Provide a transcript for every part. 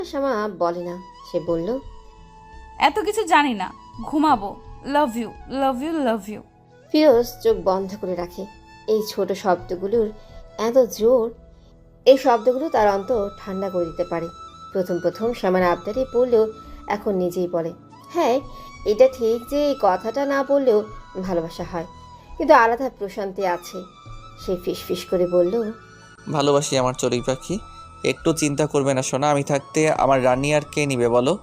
শ্যামা বলে না, সে বলল, এত কিছু জানি না, ঘুমাবো। Love you, love you, love you. Firoz চোখ বন্ধ করে রাখে। এই ছোট শব্দগুলোর এত জোর, এই শব্দগুলো তার অন্তর ঠান্ডা করে দিতে পারে। প্রথম প্রথম শ্যামার আবদারে পড়লেও এখন নিজেই বলে, হ্যাঁ এটা ঠিক যে এই কথাটা না বললেও ভালোবাসা হয়, কিন্তু আলাদা প্রশান্তি আছে। সে ফিসফিস করে বলল, ভালোবাসি আমার চড়ুই পাখি। একটু চিন্তা করবে না সোনা, আমি থাকতে আমার রানী আর কে নিবে বলো?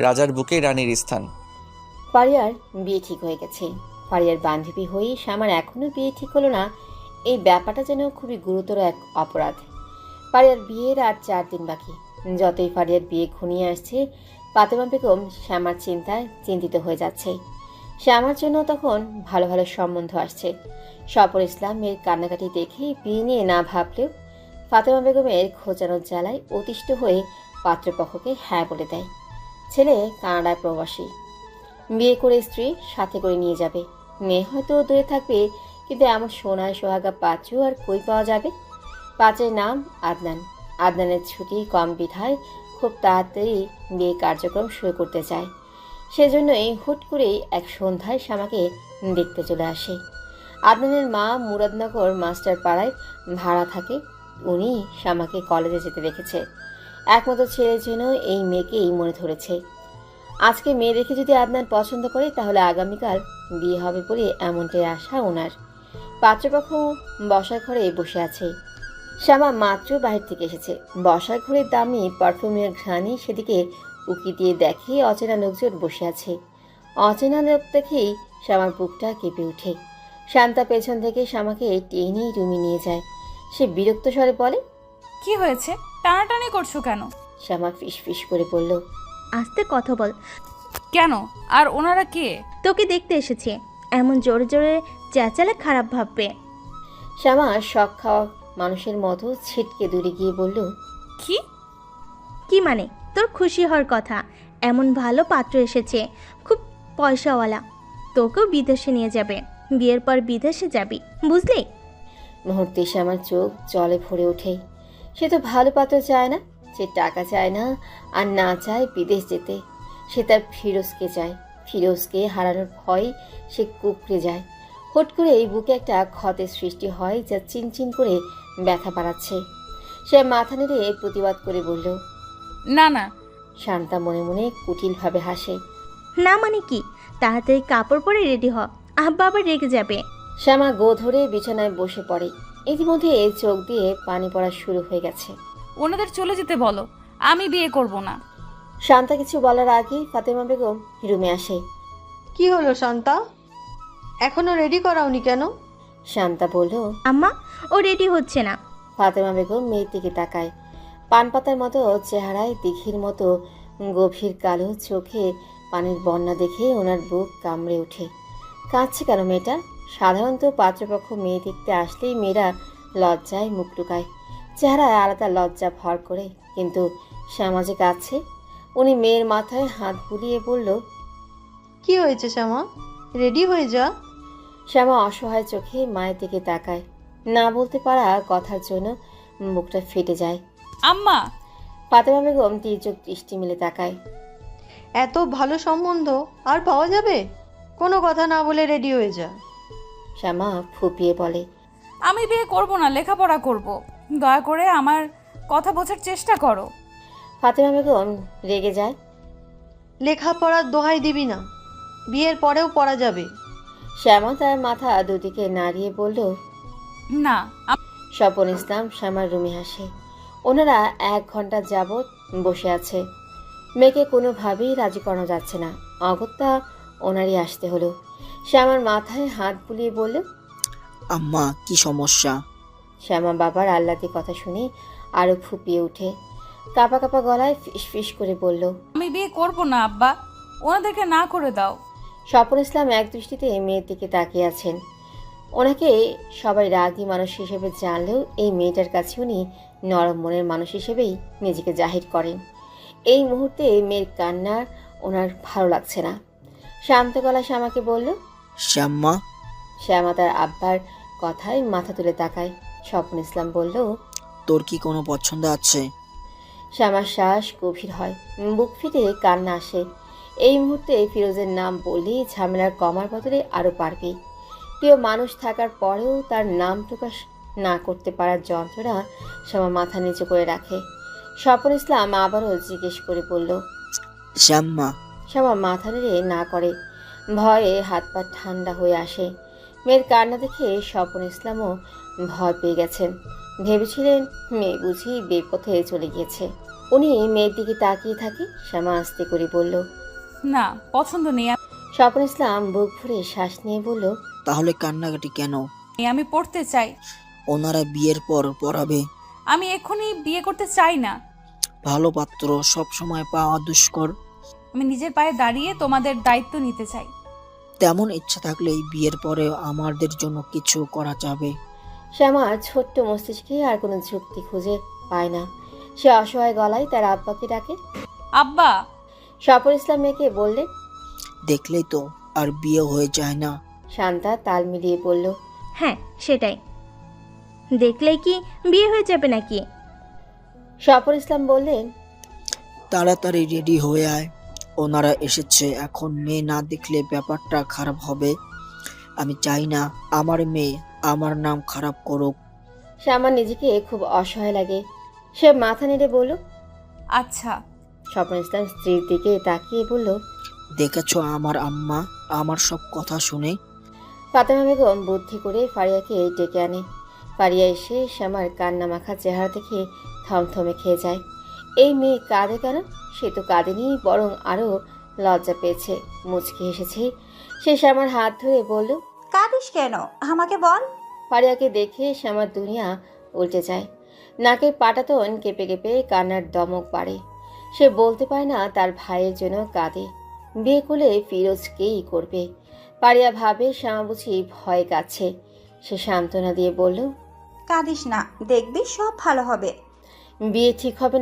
রাজার বুকে রানীর স্থান। ফারিয়ার বিয়ে ঠিক হয়ে গেছে। ফারিয়ার বান্ধবী হয়ে শ্যামার এখনও বিয়ে ঠিক হলো না, এই ব্যাপারটা যেন খুবই গুরুতর এক অপরাধ। ফারিয়ার বিয়ের আর 4 দিন বাকি। যতই ফারিয়ার বিয়ে ঘনিয়ে আসছে, ফাতেমা বেগম শ্যামার চিন্তায় চিন্তিত হয়ে যাচ্ছে। শ্যামার জন্য তখন ভালো ভালো সম্বন্ধ আসছে। সফর ইসলামের কান্নাকাটি দেখে বিয়ে নিয়ে না ভাবলেও ফাতেমা বেগমের খোঁচানোর জ্বালায় অতিষ্ঠ হয়ে পাত্রপক্ষকে হ্যাঁ বলে দেয়। ছেলে কানাডায় প্রবাসী, বিয়ে করে স্ত্রী সাথে করে নিয়ে যাবে। মেয়ে হয়তো দূরে থাকবে, কিন্তু এমন সোনায় সোহাগা পাত্র আর কই পাওয়া যাবে? পাত্রের নাম আদনান। আদনানের ছুটি কম বিধায় খুব তাড়াতাড়ি বিয়ে কার্যক্রম শুরু করতে চায়। সেজন্যই হুট করেই এক সন্ধ্যায় শ্যামাকে দেখতে চলে আসে। আদনানের মা মুরাদনগর মাস্টার পাড়ায় ভাড়া থাকে। উনি শ্যামাকে কলেজে যেতে দেখেছে। একমাত্র ছেলের জন্য এই মেয়েকেই মনে ধরেছে। আজকে মেয়ে দেখে যদি আদনান পছন্দ করে, তাহলে আগামীকাল বিয়ে হবে বলে এমনটাই আশা ওনার। পাত্রপক্ষ বসার ঘরে বসে আছে। শ্যামা মাত্র বাহির থেকে এসেছে। বসার ঘরের দামি পারফিউমের ঘ্রাণে সেদিকে উকি দিয়ে দেখে অচেনা লোকজন বসে আছে। অচেনা লোক দেখেই শ্যামার বুকটা কেঁপে ওঠে। শান্তা পেছন থেকে শ্যামাকে টেনেই রুমে নিয়ে যায়। সে বিরক্ত স্বরে বলে, কি হয়েছে, টানাটানি করছো কেন? শ্যামা ফিস ফিস করে বলল, আস্তে কথা বল। কেন? আর ওনারা কে? তোকে দেখতে এসেছি, এমন জোরে জোরে চেঁচালে খারাপ ভাববে। শ্যামা শখ খাওয়া মানুষের মতো ছিটকে দূরে গিয়ে বলল, কি? কি মানে? তোর খুশি হওয়ার কথা, এমন ভালো পাত্র এসেছে, খুব পয়সাওয়ালা, তোকেও বিদেশে নিয়ে যাবে। বিয়ের পর বিদেশে যাবি, বুঝলি? মুহূর্তে শ্যামার চোখ জলে ভরে ওঠে। সে তো ভালো পাত্র চায় না, সে টাকা চায় না, আর না চায় বিদেশ যেতে। সে তার ফিরোজকে চায়। ফিরোজকে হারানোর ভয় সে কুঁকড়ে যায়। হুট করে এই বুকে একটা ক্ষতের সৃষ্টি হয়, যা চিনচিন করে ব্যথা বাড়াচ্ছে। সে মাথা নেড়ে প্রতিবাদ করে বলল, না না। শান্তা মনে মনে কুটিলভাবে হাসে। না মানে কি? তাড়াতাড়ি কাপড় পরে রেডি হ, আব্বা আবার রেগে যাবে। শ্যামা গো ধরে বিছানায় বসে পড়ে। ইতিমধ্যে চোখ দিয়ে পানি পড়া শুরু হয়ে গেছে। ওনাদের চলে যেতে বলো, আমি বিয়ে করব না। শান্তা কিছু বলার আগেই ফাতেমা বেগম রুমে আসে। কি হলো শান্তা, এখনো রেডি করাওনি কেন? শান্তা বলল, আম্মা, ও রেডি হচ্ছে না। ফাতেমা বেগম মেয়ের দিকে তাকায়। পান পাতার মতো চেহারায়, দিঘির মতো গভীর কালো চোখে পানির বন্যা দেখে ওনার বুক কামড়ে ওঠে। কাঁদছে কেন মেয়েটা? সাধারণত পাত্রপক্ষ মেয়ে দেখতে আসলেই মেয়েরা লজ্জায় মুখ লুকায়, চেহারায় আলাদা লজ্জা ভর করে, কিন্তু শ্যামা কাছে। উনি মেয়ের মাথায় হাত বুলিয়ে বলল, কি হয়েছে শ্যামা, রেডি হয়ে যা। শ্যামা অসহায় চোখে মায়ের দিকে তাকায়। না বলতে পারা কথার জন্য মুখটা ফেটে যায়। আম্মা। ফাতেমা বেগম তির্যক দৃষ্টি মেলে তাকায়। এত ভালো সম্বন্ধ আর পাওয়া যাবে? কোনো কথা না বলে রেডি হয়ে যা। শ্যামা ফুপিয়ে বলে, আমি বিয়ে করব না, লেখাপড়া করব। দয়া করে আমার কথা বোঝার চেষ্টা করো। ফাতেমা বেগম রেগে যায়। লেখাপড়ার দোহাই দিবি না, বিয়ের পরেও পড়া যাবে। শ্যামা তার মাথা দুদিকে নাড়িয়ে বলল, না। স্বপন ইসলাম শ্যামার রুমে আসে। ওনারা 1 ঘন্টা যাবৎ বসে আছে। মেয়েকে কোনোভাবেই রাজি করানো যাচ্ছে না। অগত্যা ওনারই আসতে হলো। শ্যামার মাথায় হাত বুলিয়ে বলল, আম্মা কি সমস্যা? শ্যামা বাবার আহ্লাদি কথা শুনে আরো ফুপিয়ে উঠে কাঁপা কাঁপা গলায় ফিস ফিস করে বলল, আমি বিয়ে করব না আব্বা, ওনাদেরকে না করে দাও। স্বপন ইসলাম এক দৃষ্টিতে মেয়ের দিকে তাকিয়ে আছেন। ওনাকে সবাই রাগী মানুষ হিসেবে জানলেও এই মেয়েটার কাছে উনি নরম মনের মানুষ হিসেবেই নিজেকে জাহির করেন। এই মুহূর্তে মেয়ের কান্না ওনার ভালো লাগছে না। শান্ত গলায় শ্যামাকে বলল, শ্যাম্মা, শ্যামা তার আব্বার কথায় মাথা তুলে তাকায়। স্বপন ইসলাম বলল, তোর কি কোনো পছন্দ আছে? শ্যামার শ্বাস গভীর হয়, বুক ফেটে কান্না আসে। এই মুহূর্তে ফিরোজের নাম বললেই ঝামেলার কমার বদলে আরও পারবে। প্রিয় মানুষ থাকার পরেও তার নাম প্রকাশ না করতে পারার যন্ত্রণা শ্যামা মাথা নিচু করে রাখে। স্বপন ইসলাম আবারও জিজ্ঞেস করে বলল, শ্যাম্মা, শ্যামা মাথা নেড়ে না করে। ভয়ে হাত পা ঠান্ডা হয়ে আসে। মেয়ের কান্না দেখে স্বপন ইসলামও ভয় পেয়ে গেছেন। ভেবেছিলেন মেয়ে বুঝি বেপথে চলে গিয়েছে। উনি মেয়ের দিকে তাকিয়ে থাকে। শ্যামা আস্তে করে বলল, না, পছন্দ নেই। স্বপন ইসলাম বুক ভরে শ্বাস নিয়ে বলল, তাহলে কান্নাকাটি কেন? আমি পড়তে চাই। ওনারা বিয়ের পর পড়াবে। আমি এক্ষুনি বিয়ে করতে চাই না। ভালো পাত্র সব সময় পাওয়া দুষ্কর। আমি নিজের পায়ে দাঁড়িয়ে তোমাদের দায়িত্ব নিতে চাই। তেমন ইচ্ছা থাকলেই বিয়ের পরে আমাদের জন্য কিছু করা যাবে। শ্যামার ছোট্ট মস্তিষ্কে আর কোনো যুক্তি খুঁজে পায় না। সে অসহায় গলায় তার আব্বাকে ডাকে। আব্বা! স্বপন ইসলাম মেয়েকে বললেন। দেখলেই তো আর বিয়ে হয়ে যায় না। শান্তা তাল মিলিয়ে বলল, হ্যাঁ সেটাই, দেখলেই কি বিয়ে হয়ে যাবে নাকি? স্বপন ইসলাম বললেন, তাড়াতাড়ি রেডি হয়ে আয়, ওনারা এসেছে। এখন মেয়ে না দেখলে ব্যাপারটা খারাপ হবে। আমি চাই না আমার মেয়ে আমার নাম খারাপ করুক। শ্যামার নিজেকে খুব অসহায় লাগে। সে মাথা নেড়ে বলল, আচ্ছা। স্বপন ইসলাম স্ত্রীর দিকে তাকিয়ে বলল, দেখেছো আমার আম্মা আমার সব কথা শুনে? ফাতেমা বেগম বুদ্ধি করে ফারিয়াকে ডেকে আনে। ফারিয়া এসে শ্যামার কান্না মাখা চেহারা দেখে থমথমে খেয়ে যায়। এই মেয়ে কাঁদে কেন? সে তো কাঁদেনি, বরং আরও লজ্জা পেয়েছে, মুচকি হেসেছে। সে শ্যামার হাত ধরে বলল, কাঁদিস কেন আমাকে বল। ফারিয়াকে দেখে শ্যামার দুনিয়া উল্টে যায়। নাকের পাটাতন কেঁপে কেঁপে কান্নার দমক বাড়ে। সে বলতে পারে না তার ভাইয়ের জন্য কাঁদে। বিয়ে করলে ফিরোজকেই করবে। পারিয়া ভাবে শ্যামা বুঝি ভয় কাচ্ছে। সে সান্ত্বনা দিয়ে বলল, কাঁদিস না, দেখবি সব ভালো হবে। বিয়ে ঠিক হবে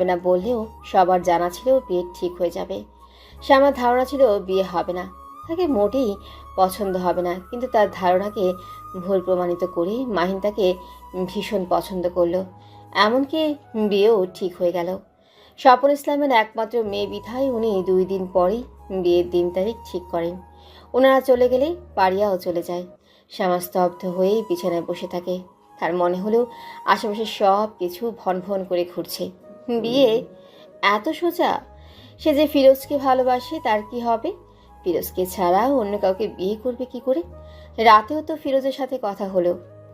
না বললেও সবার জানা ছিল বিয়ে ঠিক হয়ে যাবে। শ্যামার ধারণা ছিল বিয়ে হবে না, তাকে মোটেই পছন্দ হবে না। কিন্তু তার ধারণাকে ভুল প্রমাণিত করে মাহিন তাকে ভীষণ পছন্দ করলো। এমনকি বিয়েও ঠিক হয়ে গেল। স্বপন ইসলামের একমাত্র মেয়ে বিধায় উনি 2 দিন পরেই বিয়ের দিন তারিখ ঠিক করেন। ওনারা চলে গেলে পারিয়াও চলে যায়। শ্যামা স্তব্ধ হয়েই বিছানায় বসে থাকে। তার মনে হলো আশেপাশে সব কিছু ভন ভন করে ঘুরছে। বিয়ে এত সোজা? সে যে ফিরোজকে ভালোবাসে, তার কি হবে? ফিরোজকে ছাড়া অন্য কাউকে বিয়ে করবে কি করে? রাতেও তো ফিরোজের সাথে কথা হলো।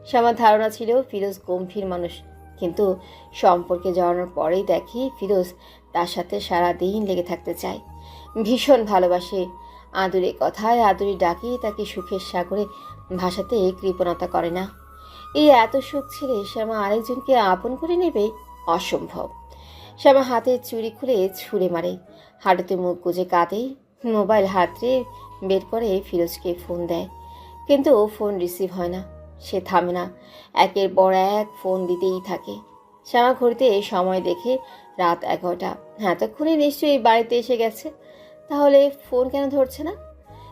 শ্যামার ধারণা ছিল ফিরোজ গম্ভীর মানুষ, কিন্তু সম্পর্কে জড়ানোর পরেই দেখি ফিরোজ তার সাথে সারা দিন লেগে থাকতে চায়, ভীষণ ভালোবাসে। আদুরে কথায় আদুরে ডাকে তাকে সুখের সাগরে ভাসাতে কৃপণতা করে না। এই এত সুখ ছেড়ে শ্যামা আরেকজনকে আপন করে নেবে? অসম্ভব। শ্যামা হাতের চুড়ি খুলে ছুঁড়ে মারে, হাঁটুতে মুখ গুজে কাঁদে। মোবাইল হাতে বের করে ফিরোজকে ফোন দেয়, কিন্তু ফোন রিসিভ হয় না। সে থামে না, একের পর এক ফোন দিতেই থাকে। শ্যামা ঘড়িতে সময় দেখে রাত 11টা। এতক্ষণে নিশ্চয়ই বাড়িতে এসে গেছে, তাহলে ফোন কেন ধরছে না?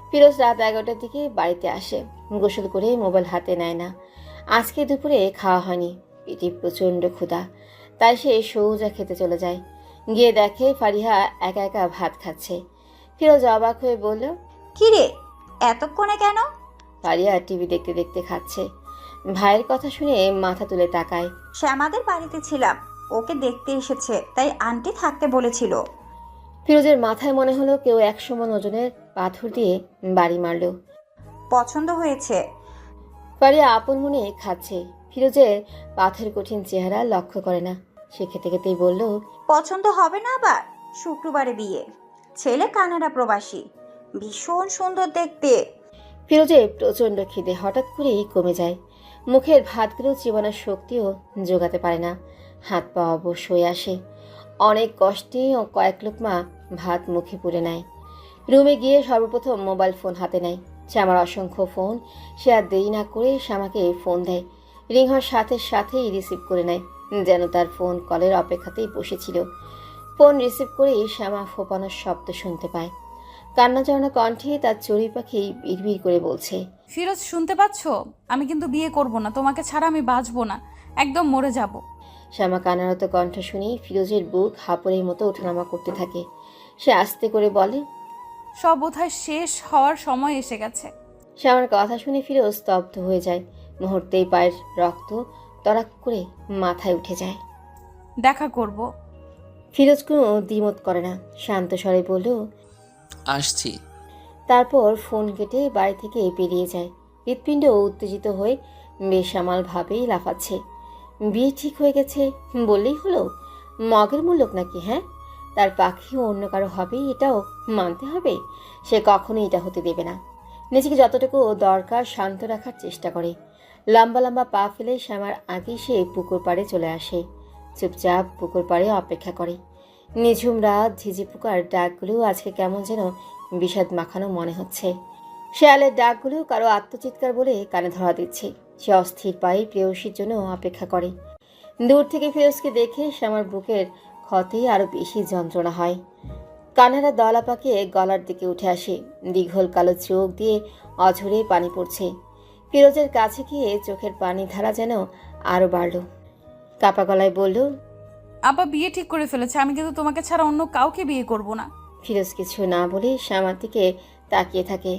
ফিরোজ রাত 11টার দিকে বাড়িতে আসে। গোসল করে মোবাইল হাতে নেয় না। আজকে দুপুরে খাওয়া হয়নি, পেটে প্রচণ্ড ক্ষুধা, তাই সে সোজা খেতে চলে যায়। গিয়ে দেখে ফারিহা একা একা ভাত খাচ্ছে। ফিরোজ অবাক হয়ে বলল, কি রে, এতক্ষণে কেন? ফারিহা টিভি দেখতে দেখতে খাচ্ছে। ভাইয়ের কথা শুনে মাথা তুলে তাকায়। শ্যামাদের বাড়িতে ছিলাম, ওকে দেখতে এসেছে, তাই আন্টি থাকতে বলেছিল। ফিরোজের মাথায় মনে হলো কেউ 100 মণ ওজনের পাথর দিয়ে বাড়ি মারল। পছন্দ হয়েছে। ফারিয়া আপন মনে খাচ্ছে। ফিরোজের পাথর কঠিন চেহারা লক্ষ্য করে না। সে খেতে খেতেই বলল, পছন্দ হবে না আবার? শুক্রবারে বিয়ে, ছেলে কানাডা প্রবাসী, ভীষণ সুন্দর দেখতে। ফিরোজের প্রচণ্ড খিদে হঠাৎ করেই কমে যায়। মুখের ভাতগুলো চিবানোর শক্তিও জোগাতে পারে না। হাত পা অবশ হয়ে আসে। অনেক কষ্টে ও কয়েক লোকমা ভাত মুখে পুরে নেয়। রুমে গিয়ে সর্বপ্রথম মোবাইল ফোন হাতে নেয়। শ্যামার অসংখ্য ফোন। সে আর দেরি না করে শ্যামাকে ফোন দেয়। রিং হওয়ার সাথে সাথেই রিসিভ করে নেয়, যেন তার ফোন কলের অপেক্ষাতেই বসেছিল। ফোন রিসিভ করেই শ্যামা ফোপানোর শব্দ শুনতে পায়। কান্না জড়ানো কণ্ঠে তার চড়ুই পাখি বিড়বিড় করে বলছে, ফিরোজ, শুনতে পাচ্ছ? আমি কিন্তু বিয়ে করব না, তোমাকে ছাড়া আমি বাঁচবো না, একদম মরে যাব। শ্যামা কান্নারত কণ্ঠ শুনেই ফিরোজের বুক হাঁপড়ের মতো ওঠানামা করতে থাকে। সে আস্তে করে বলে, সব বোধহয় শেষ হওয়ার সময় এসে গেছে। শ্যামার কথা শুনে ফিরোজ স্তব্ধ হয়ে যায়। মুহূর্তেই পায়ের রক্ত তড়াক করে মাথায় উঠে যায়। দেখা করব। ফিরোজ কোনো দ্বিমত করে না, শান্ত স্বরে বলল, আসছি। তারপর ফোন কেটে বাড়ি থেকে বেরিয়ে যায়। হৃৎপিণ্ড উত্তেজিত হয়ে বেসামালভাবেই লাফাচ্ছে। বিয়ে ঠিক হয়ে গেছে বললেই হলো? মগের মূল্য নাকি? হ্যাঁ, তার পাখিও অন্য কারো হবে এটাও মানতে হবে। সে কখনোই এটা হতে দেবে না। নিজেকে যতটুকু দরকার শান্ত রাখার চেষ্টা করে। লম্বা লম্বা পা ফেলে শ্যামার আগেই সে পুকুর পাড়ে চলে আসে। চুপচাপ পুকুর পাড়ে অপেক্ষা করে। নিঝুম রাত, ঝিঝি পোকার ডাকগুলো আজকে কেমন যেন বিষাদ মাখানো মনে হচ্ছে। শেয়ালের ডাকগুলো কারো আত্মচিৎকার বলে কানে ধরা দিচ্ছে। সে অস্থির পায়ে প্রেয়সীর জন্য অপেক্ষা করে। দূর থেকে ফিরোজকে দেখে শ্যামার বুকের ক্ষতে আরো বেশি যন্ত্রণা হয়। কান্নারা দলা পাকিয়ে গলার দিকে উঠে আসে। দীঘল কালো চোখ দিয়ে অঝরে পানি পড়ছে। ফিরোজের কাছে গিয়ে চোখের পানি ধারা যেন আরো বাড়ল। কাপা গলায় বলল, আপা বিয়ে ঠিক করে ফেলেছে, আমি কিন্তু তোমাকে ছাড়া অন্য কাউকে বিয়ে করব না। ফিরোজ কিছু না বলে শ্যামার দিকে তাকিয়ে থাকে।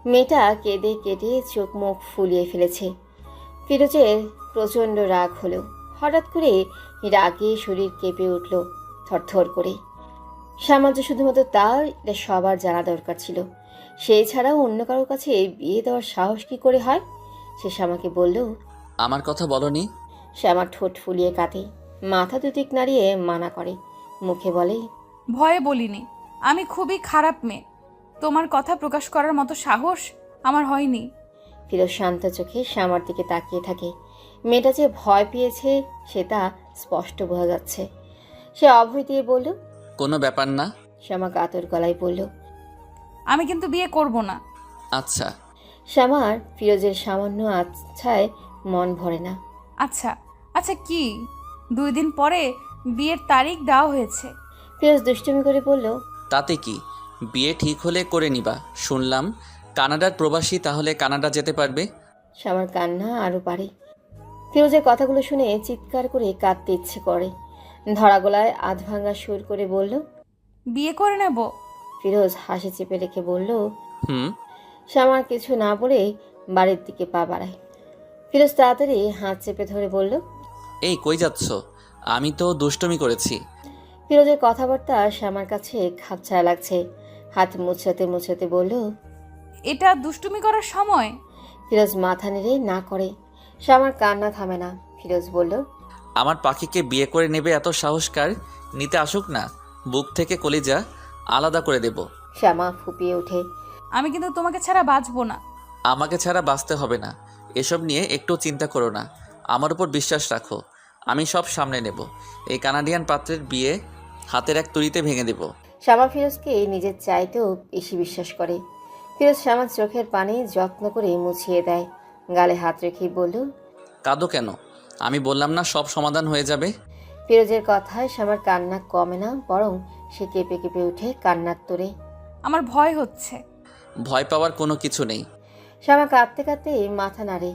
মেয়েটা কেঁদে কেটে চোখ মুখ ফুলিয়ে ফেলেছে। ফিরোজের প্রচণ্ড রাগ হলো। হঠাৎ করে রাগে শরীর কেঁপে উঠল থরথর করে। শ্যামার যে শুধুমাত্র তার এটা সবার জানা দরকার ছিল। সে ছাড়াও অন্য কারোর কাছে বিয়ে দেওয়ার সাহস কি করে হয়? সে শ্যামাকে বলল, আমার কথা বলনি? শ্যামা ঠোঁট ফুলিয়ে কাঁদে, মাথা দুদিক নাড়িয়ে মানা করে, মুখে বলে, ভয়ে বলিনি, আমি খুবই খারাপ মেয়ে। তোমার কথা প্রকাশ করার মতো সাহস আমার হয়নি। ফিরোজ শান্ত চোখে শ্যামার দিকে তাকিয়ে থাকে। মেয়েটা যে ভয় পেয়েছে সে তা স্পষ্ট বোঝা যাচ্ছে। সে অভয় দিয়ে বলল, কোনো ব্যাপার না। শ্যামা কাতর গলায় বলল, আমি কিন্তু বিয়ে করব না। আচ্ছা। শ্যামার ফিরোজের সামান্য আচ্ছায় মন ভরে না। আচ্ছা আচ্ছা কি? 2 দিন পরে বিয়ের তারিখ দেওয়া হয়েছে। ফিরোজ দুষ্টুমি করে বলল, তাতে কি, বিয়ে ঠিক হলে করে নিবা। শুনলাম কানাডার প্রবাসী, তাহলে কানাডা যেতে পারবে। শ্যামার কান্না আরো বাড়ে। ফিরোজের কথাগুলো শুনে চিৎকার করে কাঁদতে ইচ্ছে করে। ধরা গলায় আধ ভাঙা সুর করে বলল, বিয়ে করে নেব। ফিরোজ হাসি চেপে রেখে বলল। হুম। শ্যামার কিছু না বলে বাড়ির দিকে পা বাড়ায়। ফিরোজ তাড়াতাড়ি হাত চেপে ধরে বলল, এই কই যাচ্ছ? আমি তো দুষ্টমি করেছি। ফিরোজের কথাবার্তা শ্যামার কাছে খাপছাড়া লাগছে। হাত মুছাতে মুছাতে বলল, এটা দুষ্টুমি করার সময়? ফিরোজ মাথা নেড়ে না করে। শ্যামার কান্না থামে না। ফিরোজ বলল, আমার পাখিকে বিয়ে করে নেবে এত সাহস কার? নিতে আসুক না, বুক থেকে কলিজা আলাদা করে দেব। শ্যামা ফুপিয়ে ওঠে। আমি কিন্তু তোমাকে ছাড়া বাঁচবো না। আমাকে ছাড়া বাঁচতে হবে না। এসব নিয়ে একটু চিন্তা করো না, আমার উপর বিশ্বাস রাখো, আমি সব সামনে নেব। এই কানাডিয়ান পাত্রের বিয়ে হাতের এক তুড়িতে ভেঙে দেব। শ্যামা ফিরোজকে নিজের চাইতেও বেশি বিশ্বাস করে। ফিরোজ শ্যামার চোখের পানি যত্ন করে মুছিয়ে দেয়। গালে হাত রেখেই বলল, কাঁদো কেন? আমি বললাম না সব সমাধান হয়ে যাবে। ফিরোজের কথায় শ্যামার কান্না কমে না, বরং সে কেঁপে কেঁপে উঠে কান্নার তোড়ে। আমার ভয় হচ্ছে। ভয় পাওয়ার কোনো কিছু নেই। শ্যামা কাঁদতে কাঁদতে মাথা নাড়ে।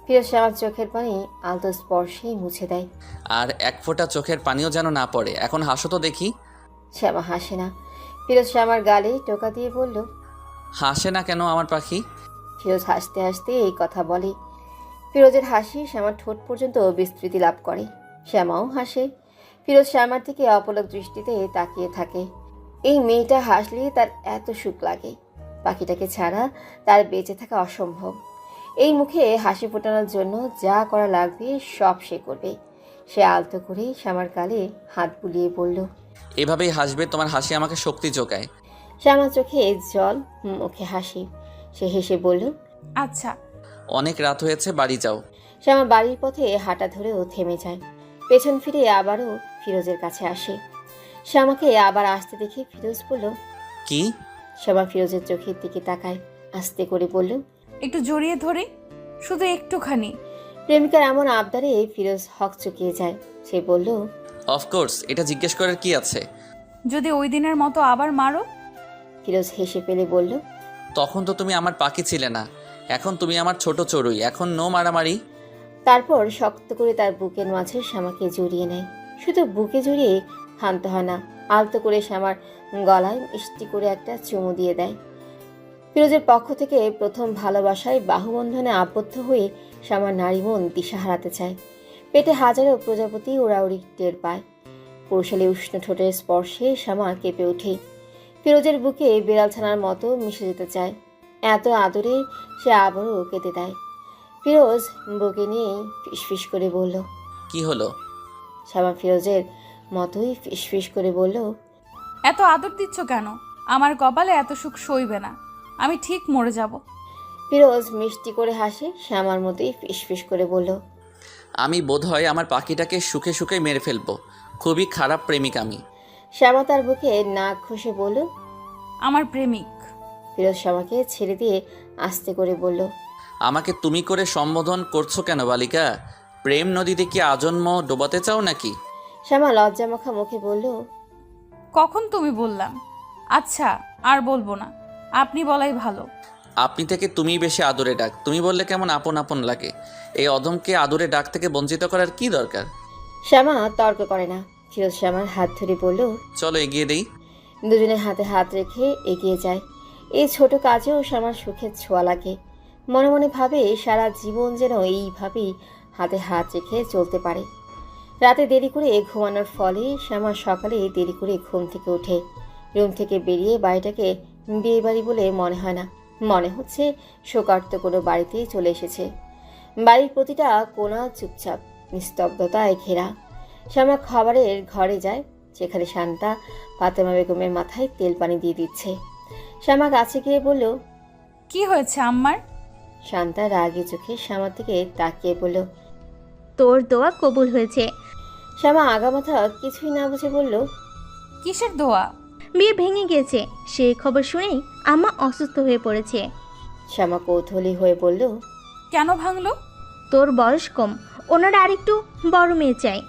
ফিরোজ শ্যামার চোখের পানি আলতো স্পর্শেই মুছে দেয়। আর এক ফোঁটা চোখের পানিও যেন না পড়ে। এখন হাসো তো দেখি। শ্যামা হাসে না। ফিরোজ শ্যামার গালে টোকা দিয়ে বলল, হাসে না কেন আমার পাখি? ফিরোজ হাসতে হাসতে এই কথা বলে। ফিরোজের হাসি শ্যামার ঠোঁট পর্যন্ত বিস্তৃতি লাভ করে। শ্যামাও হাসে। ফিরোজ শ্যামার দিকে অপলক দৃষ্টিতে তাকিয়ে থাকে। এই মেয়েটা হাসলে তার এত সুখ লাগে। পাখিটাকে ছাড়া তার বেঁচে থাকা অসম্ভব। এই মুখে হাসি ফোটানোর জন্য যা করা লাগবে সব সে করবে। সে আলতো করে শ্যামার গালে হাত বুলিয়ে বলল, এভাবেই হাসবে, তোমার হাসি আমাকে শক্তি যোগায়। শ্যামার চোখে জল, মুখে হাসি। সে হেসে বলল, আচ্ছা। অনেক রাত হয়েছে, বাড়ি যাও। শ্যামা বাড়ির পথে হাঁটা ধরেও থেমে যায়। পেছন ফিরে আবারও ফিরোজের কাছে আসে। শ্যামাকে আবার আসতে দেখে ফিরোজ বলল, কি? শ্যামা ফিরোজের চোখের দিকে তাকায়, আস্তে করে বলল, একটু জড়িয়ে ধরি, শুধু একটুখানি। প্রেমিকার এমন আবদারে ফিরোজ হক চুকিয়ে যায়। সে বলল, অফকোর্স, এটা জিজ্ঞেস করার কি আছে? যদি ওই দিনের মতো আবার মারো? ফিরোজ হেসে ফেলে বলল, তখন তো তুমি আমার পাখি ছিলে না, এখন তুমি আমার ছোট চড়ুই, এখন নো মারামারি। তারপর শক্ত করে তার বুকের মাঝে শ্যামাকে জড়িয়ে নেয়। শুধু বুকে জড়িয়ে ক্ষান্ত হয় না, আলতো করে শ্যামার গলায় মিষ্টি করে একটা চুমু দিয়ে দেয়। ফিরোজের পক্ষ থেকে প্রথম ভালোবাসায় বাহুবন্ধনে আবদ্ধ হয়ে শ্যামার নারী মন দিশা হারাতে চায়। পেটে হাজারো প্রজাপতি ওড়াউড়ি টের পায়। পুরুষালী উষ্ণ ঠোঁটের স্পর্শে শ্যামা কেঁপে ওঠে। ফিরোজের বুকে বিড়াল ছানার মতো মিশে যেতে চায়। এত আদরে সে আবারও কেঁদে দেয়। ফিরোজ বুকে নিয়ে ফিসফিস করে বলল, কি হলো? শ্যামা ফিরোজের মতোই ফিসফিস করে বলল, এত আদর দিচ্ছ কেন? আমার কপালে এত সুখ সইবে না, আমি ঠিক মরে যাব। ফিরোজ মিষ্টি করে হাসে, শ্যামার মতোই ফিসফিস করে বলল, আমি বোধহয় আমার পাখিটাকে সুখে সুখে মেরে ফেলবো। খুবই খারাপ প্রেমিক আমি। শ্যামা তার বুকে নাক ঘষে বলল। আমার প্রেমিক। ফিরোজ শ্যামাকে ছেড়ে দিয়ে আস্তে করে বলল, আমাকে তুমি করে সম্বোধন করছো কেন বালিকা? প্রেম নদীতে কি আজন্ম ডোবাতে চাও নাকি? শ্যামা লজ্জামাখা মুখে বলল, কখন তুমি বললাম? আচ্ছা, আর বলবো না, আপনি বলাই ভালো। আপনি থেকে তুমিই বেশি আদরে ডাক। তুমি বললে কেমন আপন আপন লাগে। এই অধমকে আদরে ডাক থেকে বঞ্চিত করার কি দরকার? শ্যামা তর্ক করে না। ফিরোজ শ্যামার হাত ধরে বলল, চলো এগিয়ে দেই। দুজনে হাতে হাত রেখে এগিয়ে যায়। এই ছোট কাজেও শ্যামার সুখের ছোঁয়া লাগে। মনে মনে ভাবে সারা জীবন যেন এইভাবেই হাতে হাত রেখে চলতে পারে। রাতে দেরি করে ঘুমানোর ফলে শ্যামা সকালে দেরি করে ঘুম থেকে ওঠে। রুম থেকে বেরিয়ে বাড়িটাকে বিয়ে বাড়ি বলে মনে হয় না, মনে হচ্ছে শোকার্ত কোনো বাড়িতেই চলে এসেছে। বাড়ির প্রতিটা কোণা চুপচাপ, নিস্তব্ধতায় ঘেরা। শ্যামা খাবারের ঘরে যায়, যেখানে শান্তা ফাতেমা বেগমের মাথায় তেল পানি দিয়ে দিচ্ছে। শ্যামা কাছে গিয়ে বলল, কি হয়েছে আম্মার? শান্তা রাগে চোখে শ্যামার দিকে তাকিয়ে বলল। তোর দোয়া কবুল হয়েছে। শ্যামা আগামাথা কিছুই না বুঝে বলল, কিসের দোয়া? বিয়ে ভেঙে গেছে, সেই খবর শুনেই আম্মা অসুস্থ হয়ে পড়েছে। শ্যামা কৌতূহলী হয়ে বলল, কেন ভাঙলো? তোর বয়স কম, ওনার আরেকটু বড় মেয়ে চাই।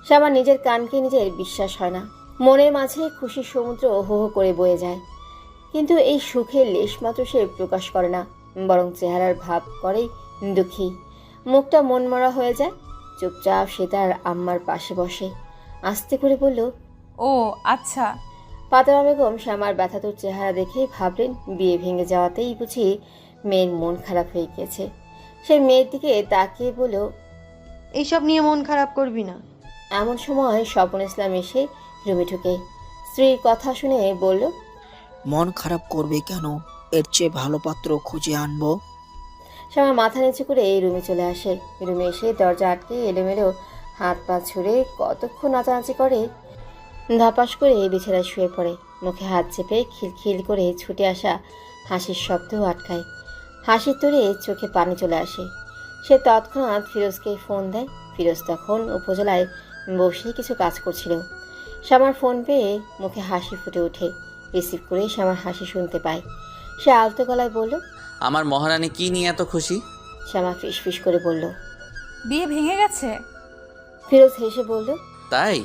শ্যামা নিজের কানকে নিজের বিশ্বাস হয় না। মনের মাঝে খুশির সমুদ্র হো হো করে বয়ে যায়, কিন্তু এই সুখের লেশমাত্র সে প্রকাশ করে না, বরং চেহারার ভাব করেই দুঃখী। মুখটা মনমরা হয়ে যায়। চুপচাপ সে তার আম্মার পাশে বসে আস্তে করে বলল, ও আচ্ছা। ফাতেমা বেগম শ্যামার ব্যথাতুর চেহারা দেখে ভাবলেন বিয়ে ভেঙে যাওয়াতেই বুঝি মেয়ের মন খারাপ হয়ে গেছে। সে মেয়ের দিকে তাকিয়ে বলল, এইসব নিয়ে মন খারাপ করবি না। এমন সময় স্বপন ইসলাম এসে রুমে ঢুকে স্ত্রীর কথা শুনে বলল, মন খারাপ করবে কেন? এর চেয়ে ভালো পাত্র খুঁজে আনবো। শ্যামা মাথা নিচু করে এই রুমে চলে আসে। রুমে এসে দরজা আটকে এলোমেলো হাত পা ছুঁড়ে কতক্ষণ নাচানাচি করে, ধাপাস করে বিছানায় শুয়ে পড়ে। মুখে হাত চেপে খিলখিল করে ছুটে আসা হাসির শব্দও আটকায়। হাসির তোড়ে চোখে পানি চলে আসে। সে তৎক্ষণাৎ ফিরোজকে ফোন দেয়। ফিরোজ তখন উপজেলায় বসে কিছু কাজ করছিল। শ্যামার ফোন পেয়ে মুখে হাসি ফুটে ওঠে। রিসিভ করে শ্যামার হাসি শুনতে পায়। সে আলতো গলায় বলল, আমার মহারানী কি নিয়ে এত খুশি? শ্যামা ফিসফিস করে বলল। বিয়ে ভেঙে গেছে? ফিরোজ হেসে বলল, তাই?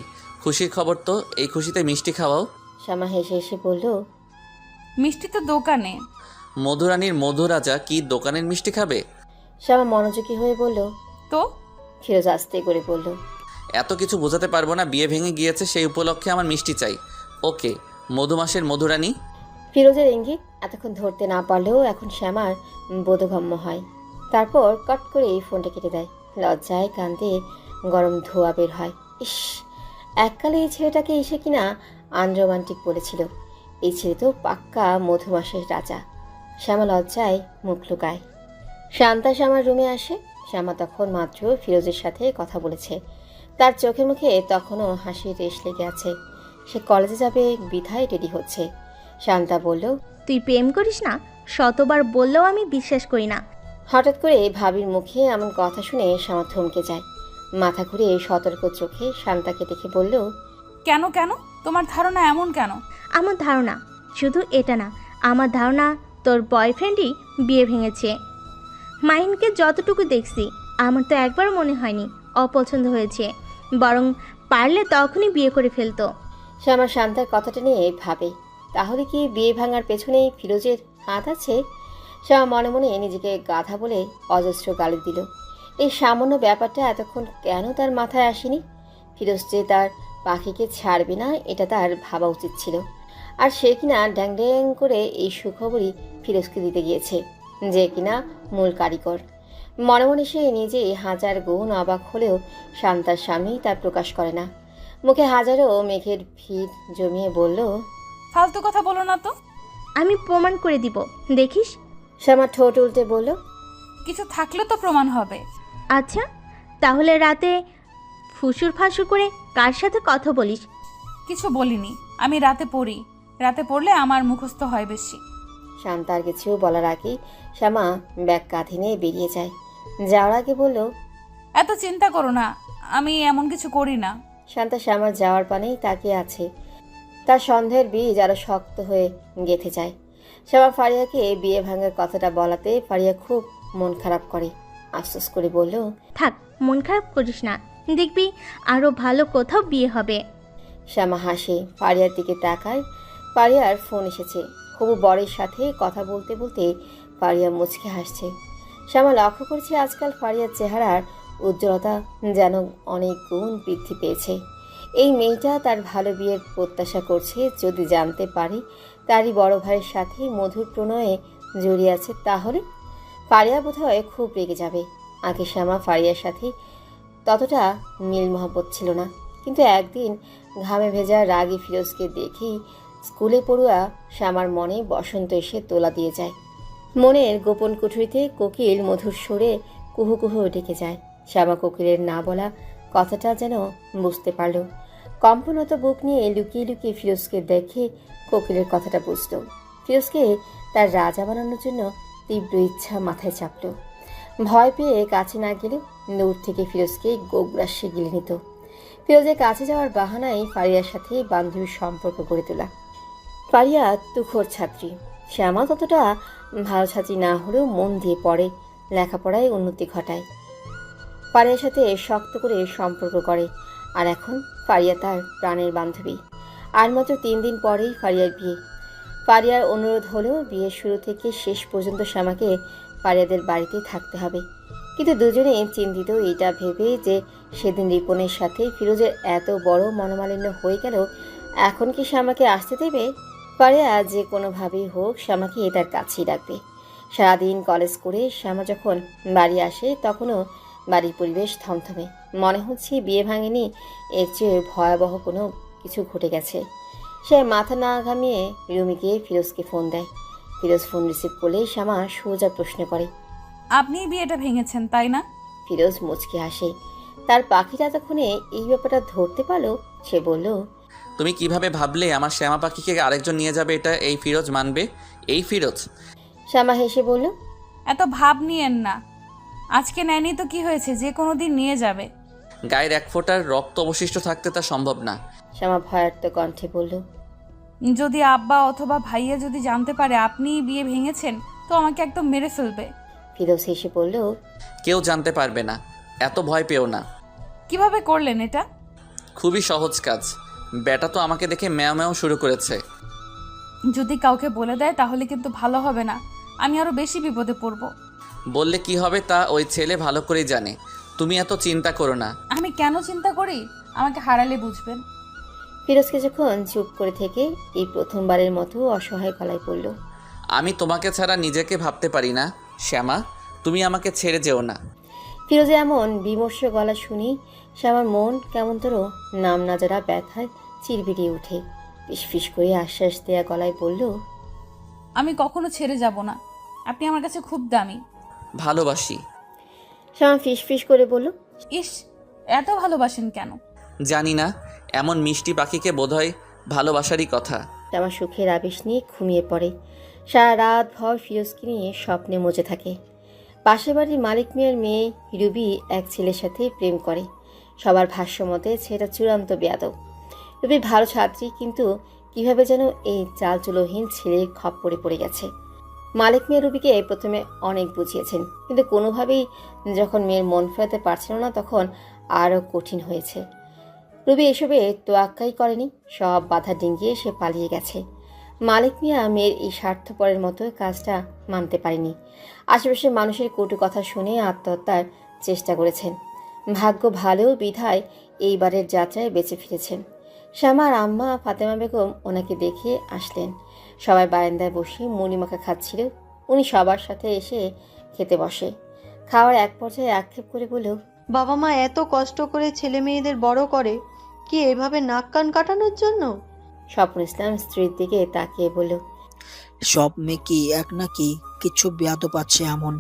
খুশির খবর তো। এই খুশিতে মিষ্টি খাওয়াও। শ্যামা হেসে হেসে বলল, মিষ্টি তো দোকানে। মধুরানীর মধুরাজা কি দোকানের মিষ্টি খাবে? শ্যামা মনোযোগী হয়ে বলল। তো ফিরোজ আস্তে করে বলল, এত কিছু বোঝাতে পারবো না। বিয়ে ভেঙে গিয়েছে, সেই উপলক্ষে আমার মিষ্টি চাই। ওকে, মধুমাসের মধুরানী। ফিরোজের ইঙ্গিত এতক্ষণ ধরতে না পারলেও এখন শ্যামার বোধগম্য হয়। তারপর কট করে এই ফোনটা কেটে দেয়। লজ্জায় কান্দে গরম ধোয়া বের হয়। ইস, এককালে এই ছেলেটাকে এসে কিনা আনরোমান্টিক বলেছিল। এই ছেলে তো পাক্কা মধুমাসের রাজা। শ্যামা লজ্জায় মুখ লুকায়। শান্তা শ্যামার রুমে আসে। শ্যামা তখন মাত্র ফিরোজের সাথে কথা বলেছে। তার চোখে মুখে তখনও হাসির রেশ লেগে আছে। সে কলেজে যাবে বিধায় রেডি হচ্ছে। শান্তা বলল, তুই প্রেম করিস না? শতবার বললেও আমি বিশ্বাস করি না। হঠাৎ করে ভাবির মুখে এমন কথা শুনে শ্যামা থমকে যায়। মাথা ঘুরে সতর্ক চোখে শান্তাকে দেখে বলল, কেন কেন? তোমার ধারণা এমন কেন? আমার ধারণা শুধু এটা না, আমার ধারণা তোর বয়ফ্রেন্ডই বিয়ে ভেঙেছে। মাহিনকে যতটুকু দেখছি আমার তো একবার মনে হয়নি অপছন্দ হয়েছে, বরং পারলে তখনই বিয়ে করে ফেলতো। শ্যামা শান্তার কথাটা নিয়ে ভাবে, তাহলে কি বিয়ে ভাঙার পেছনে ফিরোজের হাত আছে? শ্যামা মনে মনে নিজেকে গাধা বলে অজস্র গালি দিল। এই সামান্য ব্যাপারটা এতক্ষণ কেন তার মাথায় আসেনি? ফিরোজ যে তার পাখিকে ছাড়বে না এটা তার ভাবা উচিত ছিল। আর সে কিনা ড্যাং ড্যাং করে এই সুখবরই ফিরোজকে দিতে গিয়েছে, যে কিনা মূল কারিগর। মনে মনে সে নিজে হাজার গুণ অবাক হলেও শান্তার সামনেই তার প্রকাশ করে না। মুখে হাজারো মেঘের ভিড় জমিয়ে বলল, ফালতু কথা বলো না তো। আমি প্রমাণ করে দিব, দেখিস। শ্যামা ঠোঁট উল্টে বলল, কিছু থাকলে তো প্রমাণ হবে। আচ্ছা, তাহলে রাতে ফুসুর ফাসুর করে কার সাথে কথা বলিস? কিছু বলিনি, আমি রাতে পড়ি। রাতে পড়লে আমার মুখস্থ হয় বেশি। শান্তার কিছু বলার আগেই শ্যামা ব্যাগ কাঁধে নিয়ে বেরিয়ে যায়। যাওয়ার আগে বলল, এত চিন্তা করো না, আমি এমন কিছু করি না। শান্তা শ্যামার যাওয়ার পানেই তাকিয়ে আছে। তার সন্দেহের বীজ আরো শক্ত হয়ে গেঁথে যায়। শ্যামা ফারিয়াকে বিয়ে ভাঙার কথাটা বলাতে ফারিয়া খুব মন খারাপ করে। আফসোস করে বলল, থাক, মন খারাপ করিস না, দেখবি আরও ভালো কোথাও বিয়ে হবে। শ্যামা হাসে, ফারিয়ার দিকে তাকায়। ফারিয়ার ফোন এসেছে। হবু বরের সাথে কথা বলতে বলতে ফারিয়া মুচকে হাসছে। শ্যামা লক্ষ্য করছে আজকাল ফারিয়ার চেহারার উজ্জ্বলতা যেন অনেক গুণ বৃদ্ধি পেয়েছে। এই মেয়েটা তার ভালো বিয়ের প্রত্যাশা করছে। যদি জানতে পারি তারই বড় ভাইয়ের সাথে মধুর প্রণয়ে জড়িয়ে আছে, তাহলে ফারিয়া বোধহয় খুব রেগে যাবে। আগে শ্যামা ফারিয়ার সাথে ততটা মিল মহব্বত ছিল না, কিন্তু একদিন ঘামে ভেজা রাগী ফিরোজকে দেখেই স্কুলে পড়ুয়া শ্যামার মনে বসন্ত এসে তোলা দিয়ে যায়। মনের গোপন কুঠুরিতে কোকিল মধুর সুরে কুহু কুহু ডেকে যায়। শ্যামা কোকিলের না বলা কথাটা যেন বুঝতে পারল। কম্পনত বুক নিয়ে লুকিয়ে লুকিয়ে ফিরোজকে দেখে কোকিলের কথাটা বুঝল। ফিরোজকে তার রাজা বানানোর জন্য তীব্র ইচ্ছা মাথায় চাপল। ভয় পেয়ে কাছে না গেলেও দূর থেকে ফিরোজকে গোগ্রাসে গিলে নিত। ফিরোজের কাছে যাওয়ার বাহানায় ফারিয়ার সাথে বান্ধবীর সম্পর্ক গড়ে তোলা। ফারিয়া তুখোর ছাত্রী, শ্যামা ততটা ভালো ছাত্রী না হলেও মন দিয়ে পড়ে, লেখাপড়ায় উন্নতি ঘটায়। ফারিয়ার সাথে শক্ত করে সম্পর্ক করে। আর এখন ফারিয়া তার প্রাণের বান্ধবী। আর মাত্র 3 দিন পরেই ফারিয়ার বিয়ে। ফারিয়ার অনুরোধ হলেও বিয়ের শুরু থেকে শেষ পর্যন্ত শ্যামাকে ফারিয়াদের বাড়িতেই থাকতে হবে। কিন্তু দুজনেই চিন্তিত এটা ভেবে যে সেদিন রিপনের সাথে ফিরোজের এত বড় মনোমালিন্য হয়ে গেল, এখন কি শ্যামাকে আসতে দেবে? ফারিয়া যে কোনোভাবেই হোক শ্যামাকে তার কাছেই রাখবে। সারাদিন কলেজ করে শ্যামা যখন বাড়ি আসে তখনও বাড়ির পরিবেশ থমথমে। মনে হচ্ছে বিয়ে ভাঙেনি, এর চেয়ে ভয়াবহ কোনো কিছু ঘটে গেছে। সে মাথা না ঘামিয়ে রুমিকে ফিরোজকে ফোন দেয়। ফিরোজ ফোন রিসিভ করলে শ্যামা সোজা প্রশ্ন করে, আপনি বিয়েটা ভেঙেছেন তাই না? ফিরোজ মুচকি হাসে। তার পাখিটা এতক্ষণে এই ব্যাপারটা ধরতে পারলো। সে বলল, তুমি কিভাবে ভাবলে আমার শ্যামা পাখিকে আরেকজন নিয়ে যাবে? এটা এই ফিরোজ মানবে? এই ফিরোজ? শ্যামা হেসে বলল, এত ভাব নিয়েন না, আজকে নেয়নি তো কি হয়েছে, যে কোনো দিন নিয়ে যাবে। গায়ের 1 ফোঁটার রক্ত অবশিষ্ট থাকতে তা সম্ভব না। শ্যামা ভয়ার্ত কণ্ঠে বলল, যদি আব্বা অথবা ভাইয়া যদি জানতে পারে আপনি বিয়ে ভেঙেছেন তো আমাকে একদম মেরে ফেলবে। ফিরোজ হেসে বলল, কেউ জানতে পারবে না, এত ভয় পেও না। কিভাবে করলেন এটা? খুবই সহজ কাজ। বেটা তো আমাকে দেখে ম্যাও ম্যাও শুরু করেছে। যদি কাউকে বলে দেয় তাহলে কিন্তু ভালো হবে না, আমি আরো বেশি বিপদে পড়ব। বললে কি হবে তা ওই ছেলে ভালো করেই জানে। তুমি এত চিন্তা করো না। আমি কেন চিন্তা করি? আমাকে হারালে বুঝবেন। ফিরোজ কিছুক্ষণ চুপ করে থেকে এই প্রথমবারের মতো অসহায় গলায় পড়ল, আমি তোমাকে ছাড়া নিজেকে ভাবতে পারি না শ্যামা, তুমি আমাকে ছেড়ে যেও না। ফিরোজে এমন বিমর্ষ গলা শুনি শ্যামার মন কেমন তোরও নাম না যারা ব্যথায় চিরবিড়িয়ে ওঠে। ফিসফিস করে আশ্বাস দেয়া গলায় বলল, আমি কখনো ছেড়ে যাব না, আপনি আমার কাছে খুব দামি। ভালোবাসি। শ্যামা ফিসফিস করে বলল, ইস, এত ভালোবাসেন কেন? জানি না, এমন মিষ্টি পাখিকে বোধহয় ভালোবাসারই কথা। শ্যামা সুখের আবেশ নিয়ে ঘুমিয়ে পড়ে। সারা রাত ভর ফিরোজকে নিয়ে স্বপ্নে মজে থাকে। পাশের বাড়ির মালিক মিয়ার মেয়ে রুবি এক ছেলের সাথে প্রেম করে। সবার ভাষ্য মতে ছেলেটা চূড়ান্ত বেয়াদব। রুবি ভালো ছাত্রী, কিন্তু কিভাবে যেন এই চালচুলোহীন ছেলের খপ্পরে পড়ে গেছে। মালিক মিয়া রুবিকে প্রথমে অনেক বুঝিয়েছেন, কিন্তু কোনোভাবেই যখন মেয়ের মন ফেরাতে পারছিল না তখন আরও কঠিন হয়েছে। রুবি এসবে তোয়াক্কাই করেনি, সব বাধা ডিঙ্গিয়ে সে পালিয়ে গেছে। মালিক মিয়া মেয়ের এই স্বার্থপরের মতো কাজটা মানতে পারেনি। আশেপাশের মানুষের কটু কথা শুনে আত্মহত্যার চেষ্টা করেছেন। ভাগ্য ভালো বিধায় এইবারের যাত্রায় বেঁচে ফিরেছেন। শ্যামার আম্মা ফাতেমা বেগম ওনাকে দেখে আসলেন। সবাই বারান্দায় বসে মুড়ি মাখা খাচ্ছিল। উনি সবার সাথে এসে খেতে বসে। খাওয়ার এক পর্যায়ে আক্ষেপ করে বলল, বাবা মা এত কষ্ট করে ছেলে মেয়েদের বড় করে কি এভাবে নাক কান কাটানোর জন্য? স্বপন ইসলাম স্ত্রীর দিকে তাকিয়ে বলল, সব মেয়ে কি এক নাকি? কিছু বেয়াদব আছে এমন।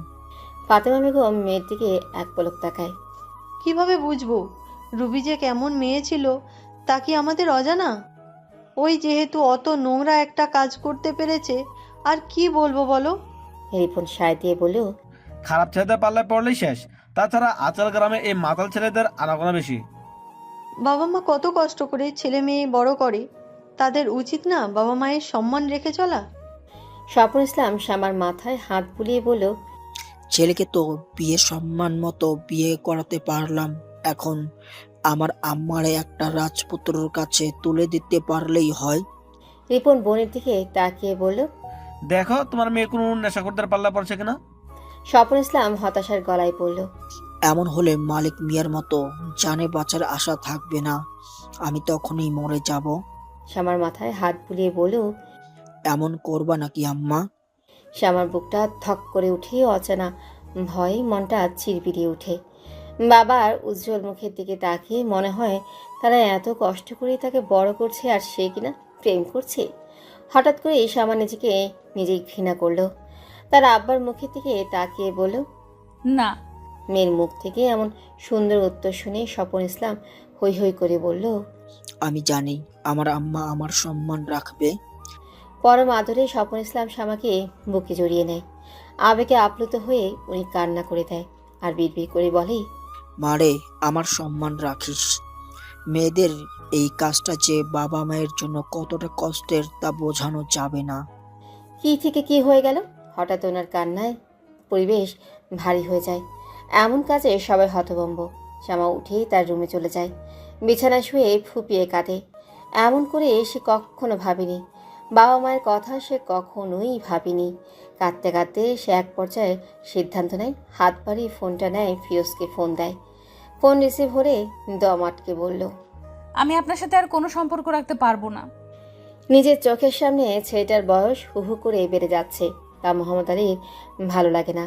ফাতেমা বেগম মেয়ের দিকে এক পলক তাকায়। কিভাবে বুঝবো রুবি যে কেমন মেয়ে ছিল তা কি আমাদের অজানা? ওই যেহেতু অত নোংরা একটা কাজ করতে পেরেছে, আর কি বলবো বলো? রিপন সায় দিয়ে বলল, খারাপ ছেলেদের পাল্লায় পড়লেই শেষ। তাছাড়া আচাল গ্রামে এই মাতাল ছেলেদের আনাগোনা বেশি। বাবা মা কত কষ্ট করে ছেলে মেয়ে বড় করে, তাদের উচিত না বাবা মায়ের সম্মান রেখে চলা? স্বপন ইসলাম শ্যামার মাথায় হাত বুলিয়ে বলল, ছেলেকে তো বিয়ে সম্মান মতো বিয়ে করাতে পারলাম, এখন আমার আম্মারে একটা রাজপুত্রর কাছে তুলে দিতে পারলেই হয়। রিপন বোনের দিকে তাকিয়ে বলল, দেখো তোমার মেয়ে কোনো নেশাখোরদের পাল্লা পড়ছে কিনা। স্বপন ইসলাম হতাশার গলায় বলল, এমন হলে মালিক মিয়ার মতো জানে বাঁচার আশা থাকবে না, আমি তখনই মরে যাব। শ্যামার মাথায় হাত বুলিয়ে বলল, এমন করবা নাকি আম্মা? শ্যামার বুকটা থক করে উঠে অচেনা ভয়ে মনটা চিরবিড়িয়ে ওঠে। বাবার উজ্জ্বল মুখের দিকে তাকিয়ে মনে হয় তারা এত কষ্ট করে তাকে বড় করছে আর সে কিনা প্রেম করছে। হঠাৎ করে শ্যামা নিজেকে নিজেই ঘৃণা করলো। তার আব্বার মুখের দিকে তাকিয়ে বলল, না। মেয়ের মুখ থেকে এমন সুন্দর উত্তর শুনে স্বপন ইসলাম হৈ হৈ করে বলল, আমি জানি আমার আম্মা আমার সম্মান রাখবে। পরম আদরে স্বপন ইসলাম শ্যামাকে বুকে জড়িয়ে নেয়। আবেগে আপ্লুত হয়ে উনি কান্না করে দেয় আর বিড়বিড় করে বলে, মারে, আমার সম্মান রাখিস। মেয়েদের এই কাজটা যে বাবা মায়ের জন্য কতটা কষ্টের তা বোঝানো যাবে না। কি থেকে কি হয়ে গেল? হঠাৎ ওনার কান্নায় পরিবেশ ভারী হয়ে যায়। এমন কাজে সবাই হতভম্ব। শ্যামা উঠেই তার রুমে চলে যায়। বিছানায় শুয়ে ফুপিয়ে কাঁদে। এমন করে সে কখনো ভাবেনি। বাবা মায়ের কথা সে কখনোই ভাবেনি। কাঁদতে কাঁদতে সে এক পর্যায়ে সিদ্ধান্ত নেয়, হাত বাড়িয়ে ফোনটা নেয়, ফিরোজকে ফোন দেয়। ফোন রিসিভ হলে দম আটকে বলল, আমি আপনার সাথে আর কোনো সম্পর্ক রাখতে পারবো না। নিজের চোখের সামনে ছেলেটার বয়স হু হু করে বেড়ে যাচ্ছে। তা মোহাম্মদ আলীর ভালো লাগে না।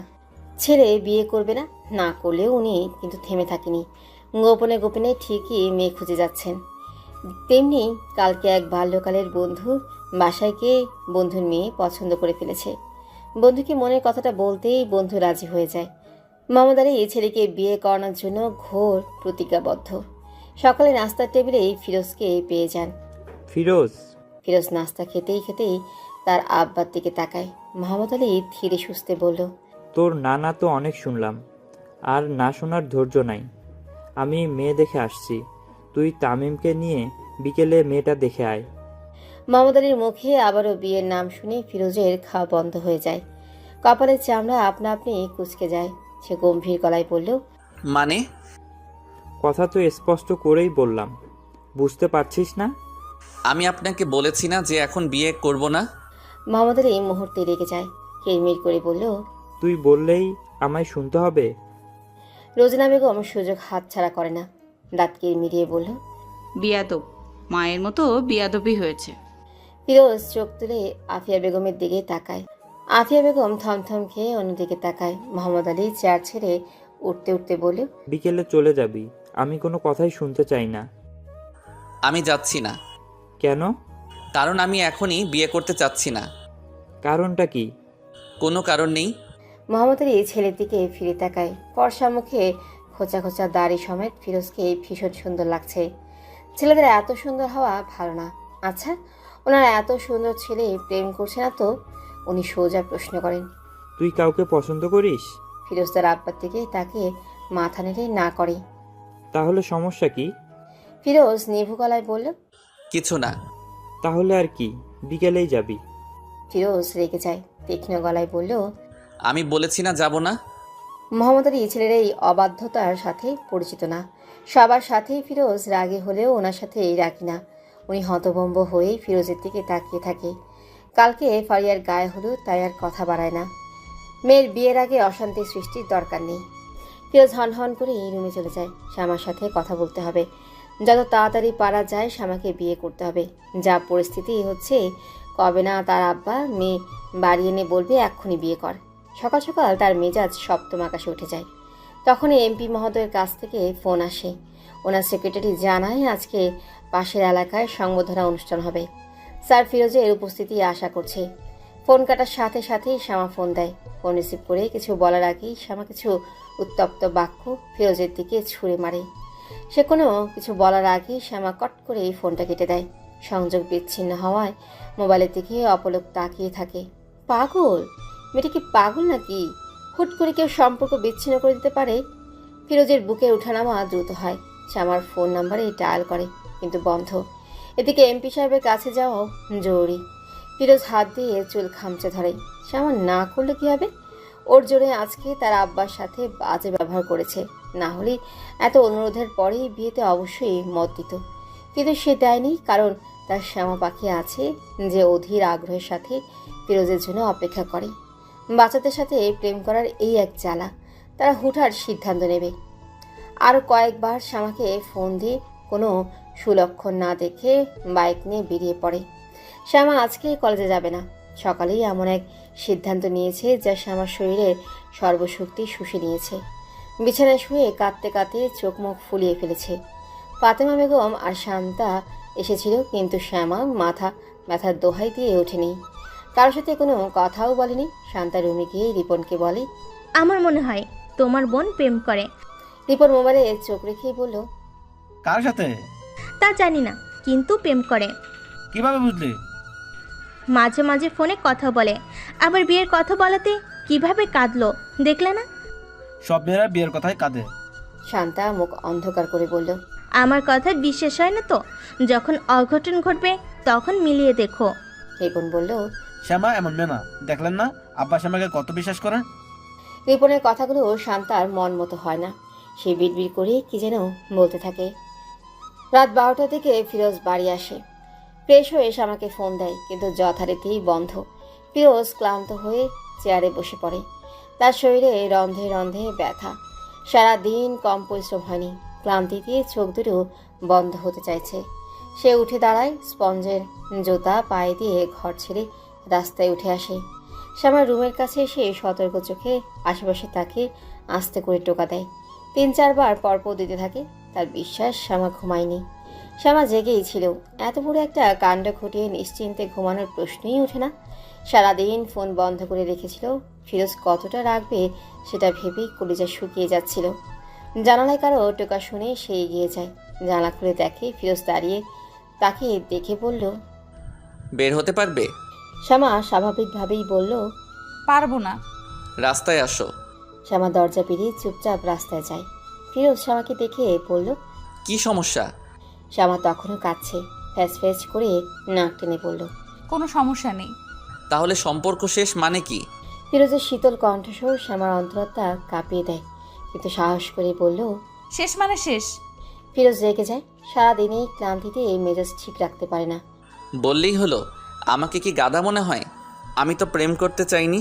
ছেলে বিয়ে করবে না, না করলেও উনি কিন্তু থেমে থাকেনি। গোপনে গোপনে ঠিকই মেয়ে খুঁজে যাচ্ছেন। তেমনি কালকে এক বাল্যকালের বন্ধুর বাসায় গিয়ে বন্ধুর মেয়ে পছন্দ করে ফেলেছে। বন্ধুকে মনের কথাটা বলতেই বন্ধু রাজি হয়ে যায়। মোহাম্মদ আলী ছেলেকে বিয়ে করানোর জন্য ঘোর প্রতিজ্ঞাবদ্ধ। সকালে নাস্তার টেবিলেই ফিরোজকে পেয়ে যান। ফিরোজ, ফিরোজ নাস্তা খেতেই খেতেই তার আব্বার দিকে তাকায়। মোহাম্মদ আলী ধীরে সুস্থে বলল, তোর নানা তো অনেক শুনলাম, আর না শোনার ধৈর্য নাই। আমি মেয়ে দেখে আসছি, তুই তামিমকে নিয়ে বিকেলে মেয়েটা দেখে আয়। মোহাম্মদ আলীর মুখে আবারও বিয়ের নাম শুনে ফিরোজের খাওয়া বন্ধ হয়ে যায়। কপালের চামড়া আপনা আপনি কুঁচকে যায়। সে গম্ভীর গলায় বলল, মানে? কথা তো স্পষ্ট করেই বললাম, বুঝতে পারছিস না? আমি আপনাকে বলেছি না যে এখন বিয়ে করব না? মোহাম্মদ আলী এই মুহূর্তে রেগে যায়। কিরমির করে বলল, তুই বললেই আমায় শুনতে হবে? রোজনা বেগম সুযোগ হাতছাড়া করে না। দাঁত কিরমিরিয়ে বলল, বিয়াদব, মায়ের মতো বিয়াদবই হয়েছে। ফিরোজ চোখ তুলে আফিয়া বেগমের দিকে তাকায়। আফিয়া বেগম থমথম খেয়ে অন্যদিকে তাকায়। মোহাম্মদ আলী চেয়ার ছেড়ে উঠতে উঠতে বলল, বিকেলে চলে যাবি, আমি কোনো কথাই শুনতে চাই না। আমি যাচ্ছি না। কেন? কারণ আমি এখনই বিয়ে করতে চাচ্ছি না। কারণটা কি? কোনো কারণ নেই। মোহাম্মদ আলী ছেলের দিকে ফিরে তাকায়। ফর্সা মুখে খোঁচা খোঁচা দাড়ি সমেত ফিরোজকে ভীষণ সুন্দর লাগছে। ছেলেদের এত সুন্দর হওয়া ভালো না। আচ্ছা, ওনার এত সুন্দর ছেলে প্রেম করছে না তো? উনি সোজা প্রশ্ন করেন। তুই কাউকে পছন্দ করিস? ফিরোজ তার আব্বার দিকে তাকে মাথা নেড়ে না করে। তাহলে সমস্যা কি? ফিরোজ নিভু গলায় বলল, কিছু না। তাহলে আর কি, বিকেলেই যাবি। ফিরোজ রেগে যায়। তীক্ষ্ণ গলায় বলল, আমি বলেছি না যাব না। মোহাম্মদ আলী ছেলের এই অবাধ্যতার সাথে পরিচিত না। সবার সাথেই ফিরোজ রাগে হলেও ওনার সাথে রাগি না। উনি হতভম্ব হয়েই ফিরোজের দিকে তাকিয়ে থাকে। কালকে ফারিয়ার গায়ে হলুদ, তাই আর কথা বাড়ায় না। মেয়ের বিয়ের আগে অশান্তি সৃষ্টির দরকার নেই। ফিরোজ হন করে এই রুমে চলে যায়। শ্যামার সাথে কথা বলতে হবে, যত তাড়াতাড়ি পারা যায় শ্যামাকে বিয়ে করতে হবে। যা পরিস্থিতি হচ্ছে, কবে না তার আব্বা মেয়ে বাড়ি এনে বলবে এক্ষুনি বিয়ে কর। সকাল সকাল তার মেজাজ সপ্তম আকাশে উঠে যায়। তখনই এমপি মহোদয়ের কাছ থেকে ফোন আসে। ওনার সেক্রেটারি জানায় আজকে পাশের এলাকায় সংবর্ধনা অনুষ্ঠান হবে। স্যার ফিরোজের উপস্থিতি আশা করছে। ফোন কাটার সাথে সাথেই শ্যামা ফোন দেয়। ফোন রিসিভ করে কিছু বলার আগেই শ্যামা কিছু উত্তপ্ত বাক্য ফিরোজের দিকে ছুঁড়ে মারে। সে কোনো কিছু বলার আগেই শ্যামা কট করে এই ফোনটা কেটে দেয়। সংযোগ বিচ্ছিন্ন হওয়ায় মোবাইলের দিকে অপলক তাকিয়ে থাকে। পাগল? মেয়েটা কি পাগল নাকি? হুট করে কেউ সম্পর্ক বিচ্ছিন্ন করে দিতে পারে? ফিরোজের বুকের ওঠানামা দ্রুত হয়। শ্যামার ফোন নাম্বারে ডায়াল করে, কিন্তু বন্ধ। এদিকে এমপি সাহেবের কাছে যাওয়াও জরুরি। ফিরোজ হাত দিয়ে চুল খামচে ধরে। শ্যামা না করলে কি হবে? ওর জোরে আজকে তার আব্বার সাথে বাজে ব্যবহার করেছে, না হলে এত অনুরোধের পরেই বিয়েতে অবশ্যই মত দিত। কিন্তু সে দেয়নি, কারণ তার শ্যামা পাখি আছে যে অধীর আগ্রহের সাথে ফিরোজের জন্য অপেক্ষা করে। বাচ্চাদের সাথে প্রেম করার এই এক জ্বালা, তারা হুটহাট সিদ্ধান্ত নেবে। আরও কয়েকবার শ্যামাকে ফোন দিয়ে কোনো সুলক্ষণ না দেখে বাইক নিয়ে বেরিয়ে পড়ে। শ্যামা আজকে কলেজে যাবে না। সকালেই এমন এক সিদ্ধান্ত নিয়েছে যা শ্যামার শরীরের সর্বশক্তি শুষে নিয়েছে। বিছানায় শুয়ে কাঁদতে কাঁদতে চোখ মুখ ফুলিয়ে ফেলেছে। ফাতেমা বেগম আর শান্তা এসেছিল, কিন্তু শ্যামা মাথা ব্যথার দোহাই দিয়ে ওঠেনি। কারোর সাথে কোনো কথাও বলেনি। শান্তা রুমে গিয়ে রিপনকে বলে, আমার মনে হয় তোমার বোন প্রেম করে। রিপন মোবাইলে চোখ রেখেই বলল, কার সাথে? তা জানি না, কিন্তু প্রেম করে। কিভাবে বুঝলি? মাঝে মাঝে ফোনে কথা বলে, আবার বিয়ের কথা বলাতে কিভাবে কাঁদলো দেখলে না? সব মেয়েরা বিয়ের কথাই কাঁদে। শান্তা মুখ অন্ধকার করে বলল, আমার কথা বিশ্বাস হয় না তো? যখন অঘটন ঘটবে তখন মিলিয়ে দেখো। রিপন বলল, শ্যামা এমন মেয়ে না, দেখলেন না আব্বা শ্যামাকে কত বিশ্বাস করেন। রিপনের কথাগুলো শান্তার মন মতো হয় না। সে বিড়বিড় করে কি যেন বলতে থাকে। রাত 12টা থেকে ফিরোজ বাড়ি আসে। ফ্রেশ হয়ে শ্যামাকে ফোন দেয়, কিন্তু যথারীতিই বন্ধ। ফিরোজ ক্লান্ত হয়ে চেয়ারে বসে পড়ে। তার শরীরে রন্ধে রন্ধে ব্যথা। সারাদিন কম পরিশ্রম হয়নি। ক্লান্তিতে চোখ দুটো বন্ধ হতে চাইছে। সে উঠে দাঁড়ায়, স্পঞ্জের জুতা পায়ে দিয়ে ঘর ছেড়ে রাস্তায় উঠে আসে। শ্যামার রুমের কাছে এসে সতর্ক চোখে আশেপাশে তাকে আস্তে করে টোকা দেয়। 3-4 বার পরপর দিতে থাকে। তার বিশ্বাস শ্যামা ঘুমায়নি। শ্যামা জেগেই ছিল। এত বড় একটা কাণ্ড ঘটিয়ে নিশ্চিন্তে ঘুমানোর প্রশ্নই ওঠে না। সারাদিন ফোন বন্ধ করে রেখেছিল। ফিরোজ কতটা রাখবে সেটা ভেবেই কলিজা শুকিয়ে যাচ্ছিল। জানালায় কারো টোকা শুনে সে এগিয়ে যায়। জানালা খুলে দেখে ফিরোজ দাঁড়িয়ে। তাকে দেখে বলল, বের হতে পারবে? শ্যামা স্বাভাবিকভাবেই বলল, পারবো না। রাস্তায় আসো। শ্যামা দরজা পেরিয়ে চুপচাপ রাস্তায় যায়। ফিরোজ শ্যামাকে দেখে বলল, কি সমস্যা? শ্যামা তখনও কাঁদছে। ফ্যাচ ফ্যাচ করে নাক টেনে পড়ল, কোনো সমস্যা নেই। তাহলে সম্পর্ক শেষ মানে কি? ফিরোজের শীতল কণ্ঠস্বর শ্যামার অন্তরাত্মা কাঁপিয়ে দেয়, কিন্তু সাহস করে বলল, শেষ মানে শেষ। ফিরোজ রেগে যায়। সারাদিনেই ক্লান্তিতে এই মেজাজ ঠিক রাখতে পারে না। বললেই হলো। আমাকে কি গাধা মনে হয়? আমি তো প্রেম করতে চাইনি,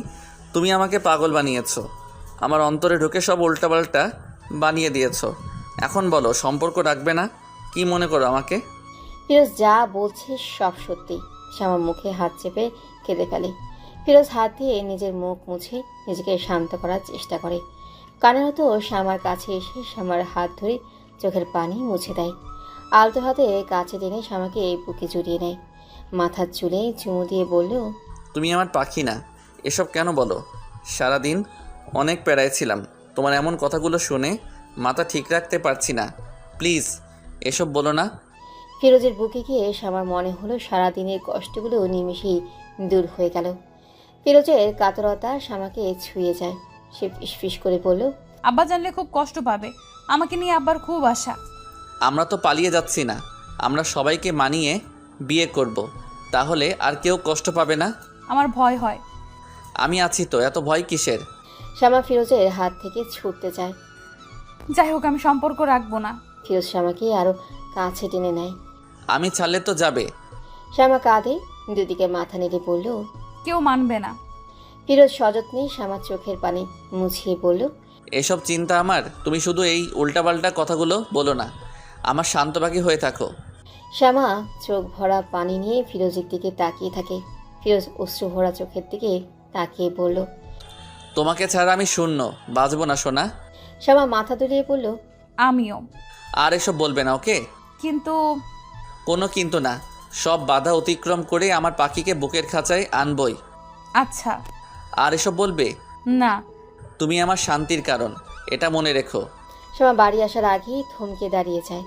তুমি আমাকে পাগল বানিয়েছো। আমার অন্তরে ঢুকে সব উল্টাপাল্টা বানিয়ে দিয়েছো। এখন বলো, সম্পর্ক রাখবে না? কি মনে করো আমাকে? ফিরোজ যা বলছে সব সত্যি। শ্যামা মুখে হাত চেপে কেঁদে ফেলে। ফিরোজ হাত দিয়ে নিজের মুখ মুছে নিজেকে শান্ত করার চেষ্টা করে। কানের তো শ্যামার কাছে এসে শ্যামার হাত ধরে চোখের পানি মুছে দেয়। আলতো হাতে কাছে টেনে শ্যামাকে বুকে জড়িয়ে নেয়। মাথার চুলে চুমু দিয়ে বলল, তুমি আমার পাখি না। এসব কেন বলো? সারাদিন অনেক প্যারায় ছিলাম। তোমার এমন কথাগুলো শুনে মাথা ঠিক রাখতে পারছি না। প্লিজ এসব বলো না। ফিরোজের বুকে গিয়ে শ্যামার মনে হলো সারাদিনের কষ্টগুলো নিমেষেই দূর হয়ে গেল। ফিরোজের কাতরতা শ্যামাকে ছুঁয়ে যায়। সে ফিসফিস করে বলল, আব্বা জানলে খুব কষ্ট পাবে। আমাকে নিয়ে আব্বার খুব আশা। আমরা তো পালিয়ে যাচ্ছি না, আমরা সবাইকে মানিয়ে বিয়ে করব। তাহলে আর কেউ কষ্ট পাবে না। আমার ভয় হয়। আমি আছি তো, এত ভয় কিসের? শ্যামা ফিরোজের হাত থেকে ছুটতে চায়। যাই হোক, আমি সম্পর্ক রাখবো না। ফিরোজ শ্যামাকে আরো কাছে টেনে নেয়। আমি ছাড়লে তো যাবে। শ্যামা কাঁধে দুদিকে মাথা নেড়ে বলল, কেউ মানবে না। ফিরোজ সযত্নে শ্যামার চোখের পানি মুছিয়ে বলল, এসব চিন্তা আমার, তুমি শুধু এই উল্টাপাল্টা কথাগুলো বলো না, আমার শান্তবাকি হয়ে থাকো। শ্যামা চোখ ভরা পানি নিয়ে ফিরোজের দিকে তাকিয়ে থাকে। ফিরোজ অশ্রু ভরা চোখের দিকে তাকিয়ে বলল, তোমাকে ছাড়া আমি শূন্য, বাঁচবো না সোনা। শ্যামা মাথা দুলিয়ে বলল, আমিও। আর এসব বলবে না, ওকে? কিন্তু কোনো কিন্তু না, সব বাধা অতিক্রম করে আমার পাখিকে বুকের খাঁচায় আনবই। আচ্ছা। আর এসব বলবে না। তুমি আমার শান্তির কারণ, এটা মনে রেখো। শ্যামা বাড়ি আসার আগেই থমকে দাঁড়িয়ে যায়।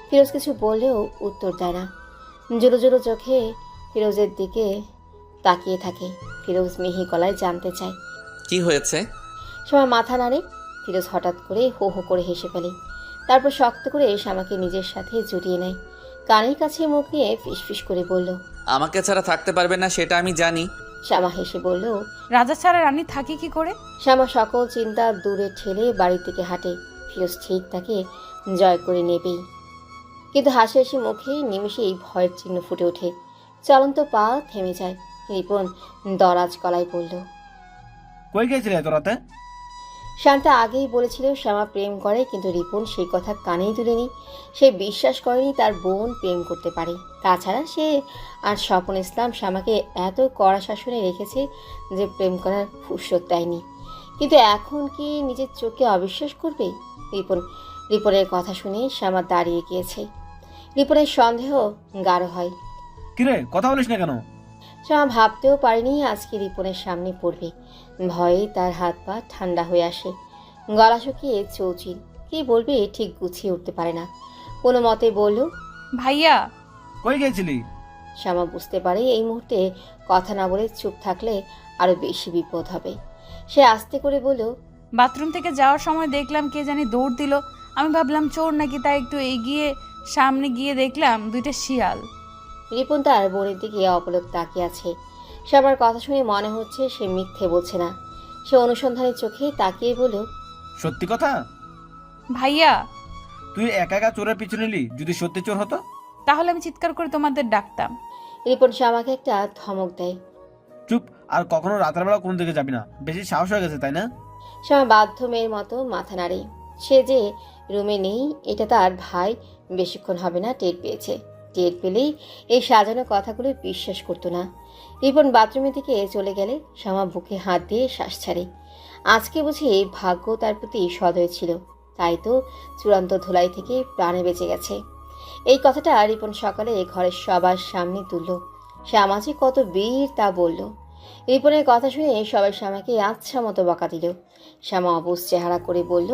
ফিরোজ কিছু বললেও উত্তর দেয় না। জোরো জোরো চোখে ফিরোজের দিকে তাকিয়ে থাকে। ফিরোজ মিহি গলায় জানতে চায়, কি হয়েছে? শ্যামা মাথা নাড়ে। ফিরোজ হঠাৎ করে হো হো করে হেসে ফেলে। তারপর শক্ত করে শ্যামাকে নিজের সাথে জড়িয়ে নেয়। কানের কাছে মুখ নিয়ে ফিসফিস করে বলল, আমাকে ছাড়া থাকতে পারবে না সেটা আমি জানি। শ্যামা হেসে বলল, রাজা ছাড়া রানী থাকে কি করে? শ্যামা সকল চিন্তা দূরে ঠেলে বাড়ির দিকে হাঁটে। ফিরোজ ঠিক তাকে জয় করে নেবেই, কিন্তু হাসি হাসি মুখে নিমেষেই ভয়ের চিহ্ন ফুটে ওঠে। চলন্ত পা থেমে যায়। রিপন দরাজ গলায় বলল, কই গেছিলে এত রাতে? শান্তা আগেই বলেছিল শ্যামা প্রেম করে, কিন্তু রিপন সেই কথা কানেই তুলেনি। সে বিশ্বাস করেনি তার বোন প্রেম করতে পারে। তাছাড়া সে আর স্বপন ইসলাম শ্যামাকে এত কড়া শাসনে রেখেছে যে প্রেম করার ফুরসত দেয়নি। কিন্তু এখন কি নিজের চোখে অবিশ্বাস করবে? রিপনের কথা শুনে শ্যামা দাঁড়িয়ে গিয়েছে। রিপনের সন্দেহ গাঢ় হয়। কিরে, কথা বলিস না কেন? শ্যামা ভাবতেও পারেনি আজকে রিপনের সামনে পড়বে। ভয়ে তার হাত পা ঠান্ডা হয়ে আসে। গলা শুকিয়ে চৌচির। কি বলবে ঠিক গুছিয়ে উঠতে পারে না। কোনো মতে বলল, ভাইয়া। কই গেছিলি? শ্যামা বুঝতে পারে এই মুহূর্তে কথা না বলে চুপ থাকলে আরো বেশি বিপদ হবে। সে আস্তে করে বলল, বাথরুম থেকে যাওয়ার সময় দেখলাম কে জানি দৌড় দিল। আমি ভাবলাম চোর নাকি, তাই একটু এগিয়ে সামনে গিয়ে দেখলাম দুইটা শিয়াল। রিপন তার বোনের দিকে অপলক তাকিয়ে আছে। শ্যামার কথা শুনে মনে হচ্ছে সে মিথ্যে বলছে না। সে অনুসন্ধানের চোখে তাকিয়ে বলল, সত্যি কথা? ভাইয়া। তুই একা একা চোরের পিছু নিলি? যদি সত্যি চোর হতো তাহলে আমি চিৎকার করে তোমাদের ডাকতাম। রিপন শ্যামাকে একটা ধমক দেয়। চুপ, আর কখনো রাতের বেলা কোন দিকে যাবি না। বেশি সাহস হয়ে গেছে, তাই না? শ্যামা বাধ্য মেয়ের মতো মাথা নাড়ে। সে যে রুমে নেই এটা তার ভাই বেশিক্ষণ হবে না টের পেয়েছে। টের পেলেই এই সাজানো কথাগুলো বিশ্বাস করতো না। রিপন বাথরুমের দিকে চলে গেলে শ্যামা বুকে হাত দিয়ে শ্বাস ছাড়ে। আজকে বুঝি ভাগ্য তার প্রতি সদয় ছিল, তাই তো চূড়ান্ত ধুলাই থেকে প্রাণে বেঁচে গেছে। এই কথাটা রিপন সকালে ঘরের সবার সামনে তুলল। শ্যামা যে কত বীর তা বলল। রিপনের কথা শুনে সবাই শ্যামাকে আচ্ছা মতো বকা দিল। শ্যামা অবুঝ চেহারা করে বলল,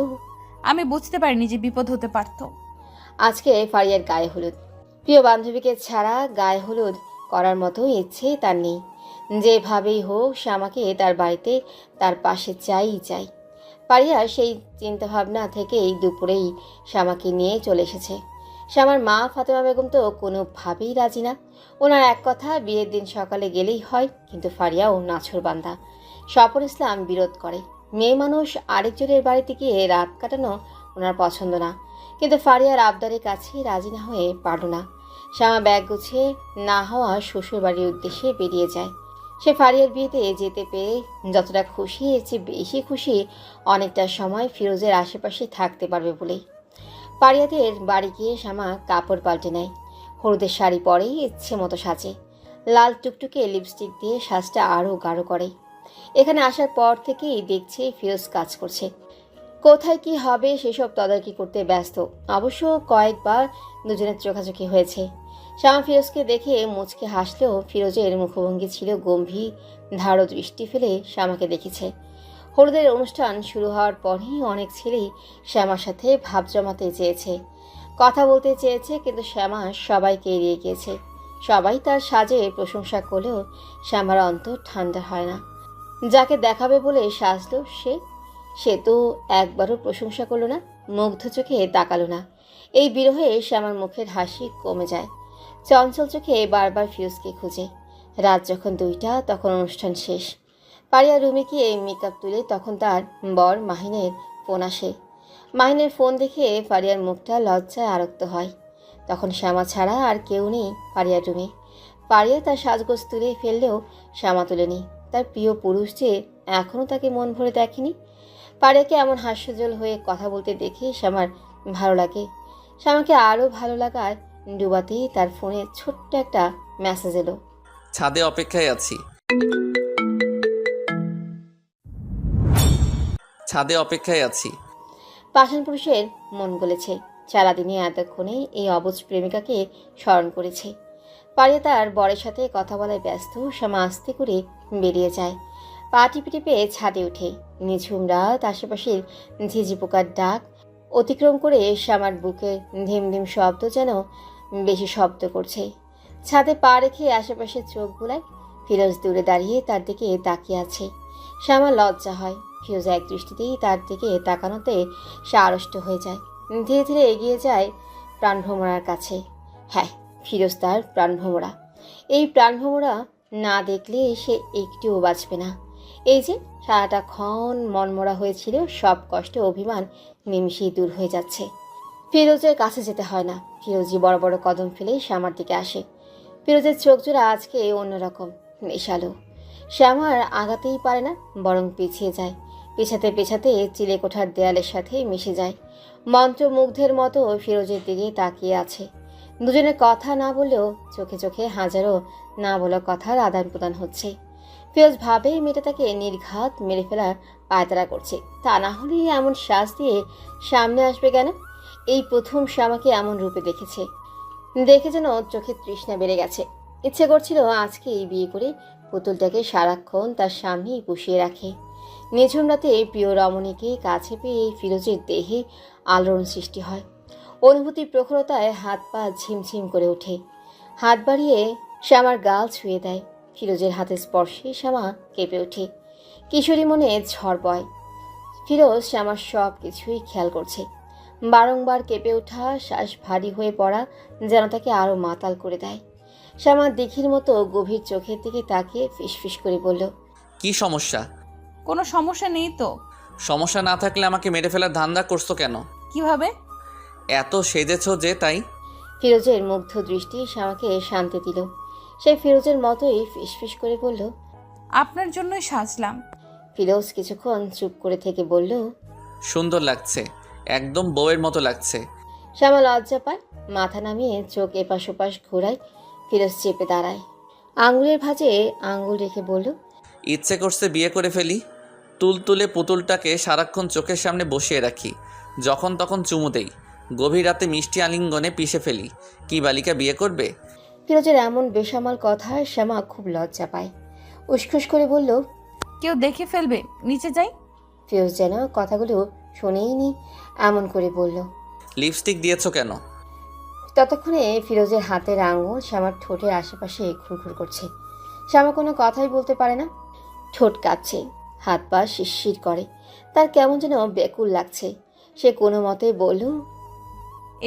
আমি বুঝতে পারিনি যে বিপদ হতে পারতো। আজকে ফারিয়ার গায়ে হলুদ। প্রিয় বান্ধবীকে ছাড়া গায়ে হলুদ করার মতো ইচ্ছে তার নেই। যেভাবেই হোক শ্যামাকে তার বাড়িতে তার পাশে চাই। ফারিয়া সেই চিন্তাভাবনা থেকেই দুপুরেই শ্যামাকে নিয়ে চলে এসেছে। শ্যামার মা ফাতেমা বেগম তো কোনোভাবেই রাজি না। ওনার এক কথা, বিয়ের দিন সকালে গেলেই হয়, কিন্তু ফারিয়াও নাছোড়বান্দা। স্বপন ইসলাম বিরোধ করে। মেয়ে মানুষ আরেকজনের বাড়িতে গিয়ে রাত কাটানো ওনার পছন্দ না। কিন্তু ফারিয়ার আবদারের কাছে রাজি না হয়ে পারল না। শ্যামা ব্যাগ গুছিয়ে না হওয়া শ্বশুর বাড়ির উদ্দেশ্যে বেরিয়ে যায়। সে ফারিয়ার বিয়েতে যেতে পেরে যতটা খুশি, এর চেয়ে বেশি খুশি অনেকটা সময় ফিরোজের আশেপাশে থাকতে পারবে বলেই। ফারিয়াদের বাড়ি গিয়ে শ্যামা কাপড় পাল্টে নেয়। হলুদের শাড়ি পরেই ইচ্ছে মতো সাজে। লাল টুকটুকে লিপস্টিক দিয়ে সাজটা আরও গাঢ় করে। এখানে আসার পর থেকেই দেখছে ফিরোজ কাজ করছে। কোথায় কি হবে সেসব তদারকি করতে ব্যস্ত। অবশ্য কয়েকবার দুজনের চোখাচোখি হয়েছে। শ্যামা ফিরোজকে দেখে মুচকে হাসলেও ফিরোজের মুখভঙ্গি ছিল গম্ভীর। ধারো দৃষ্টি ফেলে শ্যামাকে দেখেছে। হলুদের অনুষ্ঠান শুরু হওয়ার পরই অনেক ছেলেই শ্যামার সাথে ভাব জমাতে চেয়েছে, কথা বলতে চেয়েছে, কিন্তু শ্যামা সবাইকে এড়িয়ে গিয়েছে। সবাই তার সাজে প্রশংসা করলেও শ্যামার অন্তর ঠান্ডা হয় না। যাকে দেখাবে বলে সাজলো সে তো একবারও প্রশংসা করলো না, মুগ্ধ চোখে তাকালো না। এই বিরহে শ্যামার মুখের হাসি কমে যায়। চঞ্চল চোখে বারবার ফিরোজকে খুঁজে। রাত যখন 2টা তখন অনুষ্ঠান শেষ। পারিয়া রুমে গিয়ে মেকআপ তুলে তখন তার বর মাহিনের ফোন আসে। মাহিনের ফোন দেখে ফারিয়ার মুখটা লজ্জায় আরক্ত হয়। তখন শ্যামা ছাড়া আর কেউ নেই ফারিয়ার রুমে। পারিয়া তার সাজগোজ তুলে ফেললেও শ্যামা তুলেনি। তার প্রিয় পুরুষ যে এখনও তাকে মন ভরে দেখেনি। পারিয়াকে এমন হাস্যজ্জ্বল হয়ে কথা বলতে দেখে শ্যামার ভালো লাগে। শ্যামাকে আরও ভালো লাগায় ডুবাতেই তার ফোনে ছোট্ট একটা মেসেজ এলো। ছাদে অপেক্ষায় আছি। ছাদে অপেক্ষায় আছি। পাষাণ পুরুষের মন গলেছে। সারাদিনে এতক্ষণে এই অবুঝ প্রেমিকাকে স্মরণ করেছে। পারিয়া তার বরের সাথে কথা বলায় ব্যস্ত। শ্যামা আস্তে করে বেরিয়ে যায়। পা টিপে টিপে ছাদে ওঠে। নিঝুম রাত, আশেপাশের ঝিঝি পোকার ডাক অতিক্রম করে শ্যামার বুকের ধিম ধিম শব্দ যেন বেশি শব্দ করছে। ছাদে পা রেখে আশেপাশে চোখ বুলায়। ফিরোজ দূরে দাঁড়িয়ে তার দিকে তাকিয়ে আছে। শ্যামার লজ্জা হয়। ফিরোজ এক দৃষ্টিতেই তার দিকে তাকানোতে সে আড়ষ্ট হয়ে যায়। ধীরে ধীরে এগিয়ে যায় প্রাণভ্রমরার কাছে। হ্যাঁ, ফিরোজ তার প্রাণভ্রমরা। এই প্রাণভ্রমরা না দেখলে সে একটুও বাঁচবে না। এই যে সারাটা ক্ষণ মনমরা হয়েছিল, সব কষ্ট অভিমান নিমিষেই দূর হয়ে যাচ্ছে। ফিরোজের কাছে যেতে হয় না। ফিরোজই বড় বড় কদম ফেলে শ্যামার দিকে আসে। ফিরোজের চোখ জোড়া আজকে অন্যরকম, নেশালো। শ্যামার আগাতেই পারে না, বরং পিছিয়ে যায়। পেছাতে পেছাতে চিলেকোঠার দেয়ালের সাথে মিশে যায়। মন্ত্রমুগ্ধের মতো ফিরোজের দিকে তাকিয়ে আছে। দুজনে কথা না বললেও চোখে চোখে হাজারো না বলা কথার আদান প্রদান হচ্ছে। ফিরোজ ভাবে মেয়েটা তাকে নির্ঘাত মেরে ফেলার পায়তারা করছে। তা না হলে এমন শ্বাস দিয়ে সামনে আসবে কেন? এই প্রথম শ্যামাকে এমন রূপে দেখেছে। দেখে যেন চোখে তৃষ্ণা বেড়ে গেছে। ইচ্ছে করছিল আজকেই বিয়ে করে পুতুলটাকে সারাক্ষণ তার সামনেই পুষিয়ে রাখে। নিঝুম রাতে প্রিয় রমণীকে কাছে পেয়ে ফিরোজের দেহে আলোড়ন সৃষ্টি হয়। অনুভূতির প্রখরতায় হাত পা ঝিমঝিম করে ওঠে। হাত বাড়িয়ে শ্যামার গাল ছুঁয়ে দেয়। ফিরোজের হাতের স্পর্শে শ্যামা কেঁপে ওঠে। কিশোরী মনে ঝড় বয়। ফিরোজ শ্যামার সব কিছুই খেয়াল করছে। বারংবার কেঁপে ওঠা, শ্বাস ভারী হয়ে পড়া যেন তাকে আরও মাতাল করে দেয়। শ্যামা দিঘির মতো গভীর চোখের দিকে তাকিয়ে ফিসফিস করে বলল, কি সমস্যা? কোনো সমস্যা নেই তো। সমস্যা না থাকলে আমাকে মেরে ফেলার ধান্দা করছো কেন? কিভাবে? এত সেজেছো যে তাই। ফিরোজের মুগ্ধ দৃষ্টি শ্যামাকে শান্তি দিল। সে ফিরোজের মতোই ফিসফিস করে বলল, আপনার জন্যই সাজলাম। ফিরোজ কিছুক্ষণ চুপ করে থেকে বলল, সুন্দর লাগছে, একদম বউয়ের মতো লাগছে। শ্যামা লজ্জা পায়, মাথা নামিয়ে চোখ এপাশ ওপাশ ঘোরায়। ফিরোজ চেপে দাঁড়ায়, আঙুলের ভাঁজে আঙুল রেখে বলল, ইচ্ছে করছে বিয়ে করে ফেলি। তুলতুলে পুতুলটাকে সারাক্ষণ চোখের সামনে বসিয়ে রাখি, যখন তখন চুমু দেই, গভীর রাতে মিষ্টি আলিঙ্গনে পিষে ফেলি। কি বালিকা বিয়ে করবে? ফিরোজের এমন বেসামাল কথায় শ্যামা খুব লজ্জা পায়। উসখুস করে বলল, কেউ দেখে ফেলবে, নিচে যাই। ফিরোজ যেন কথাগুলো শোনেইনি এমন করে বলল। লিপস্টিক দিয়েছো কেন? ততক্ষণে ফিরোজের হাতের আঙুল শ্যামার ঠোঁটের আশেপাশে ঘুরঘুর করছে। শ্যামা কোনো কথাই বলতে পারে না। ঠোঁট কাঁপছে, হাত পা শিরশির করে। তার কেমন যেন ব্যাকুল লাগছে। সে কোনো মতে বলল,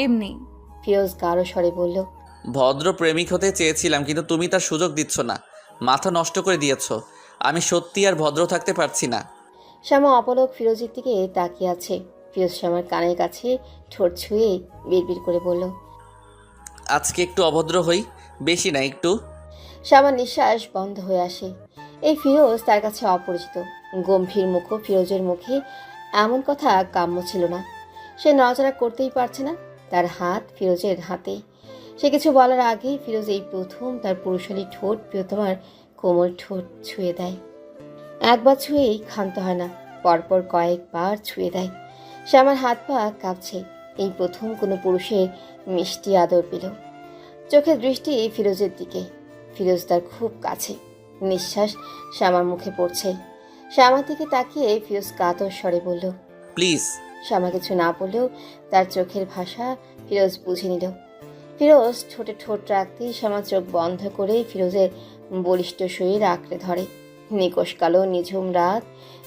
এমনি। ফিরোজ গাঢ় স্বরে বলল, ভদ্র প্রেমিক হতে চেয়েছিলাম, কিন্তু তুমি তার সুযোগ দিচ্ছ না, মাথা নষ্ট করে দিয়েছো। আমি সত্যি আর ভদ্র থাকতে পারছি না। শ্যামা অপলক ফিরোজের দিকে তাকিয়ে আছে। ফিরোজ শ্যামার কানের কাছে ঠোঁট ছুঁয়ে বিড়বিড় করে বলল, আজকে একটু অভদ্র হই, বেশি না একটু। শ্যামার নিঃশ্বাস বন্ধ হয়ে আসে। এই ফিরোজ তার কাছে অপরিচিত। গম্ভীর মুখ ফিরোজের মুখে এমন কথা কাম্য ছিল না। সে নড়াচড়া করতেই পারছে না। তার হাত ফিরোজের হাতে। সে কিছু বলার আগেই ফিরোজ এই প্রথম তার পুরুষালী ঠোঁট প্রিয়তমার কোমল ঠোঁট ছুঁয়ে দেয়। একবার ছুঁয়েই ক্ষান্ত হয় না, পরপর কয়েকবার ছুঁয়ে দেয়। শ্যামার হাত পা কাঁপছে। এই প্রথম কোনো পুরুষের মিষ্টি আদর পেল। চোখের দৃষ্টি ফিরোজের দিকে। ফিরোজ তার খুব কাছে। নিঃশ্বাস শ্যামার মুখে পড়ছে। শ্যামার দিকে তাকিয়ে ফিরোজ কাতর স্বরে বলল, প্লিজ। শ্যামা কিছু না বললেও তার চোখের ভাষা ফিরোজ বুঝে নিল। ফিরোজ ঠোঁটে ঠোঁট রাখতেই শ্যামা চোখ বন্ধ করে ফিরোজের বলিষ্ঠ শরীর আঁকড়ে ধরে। নিকোষ কালো নিঝুম রাত,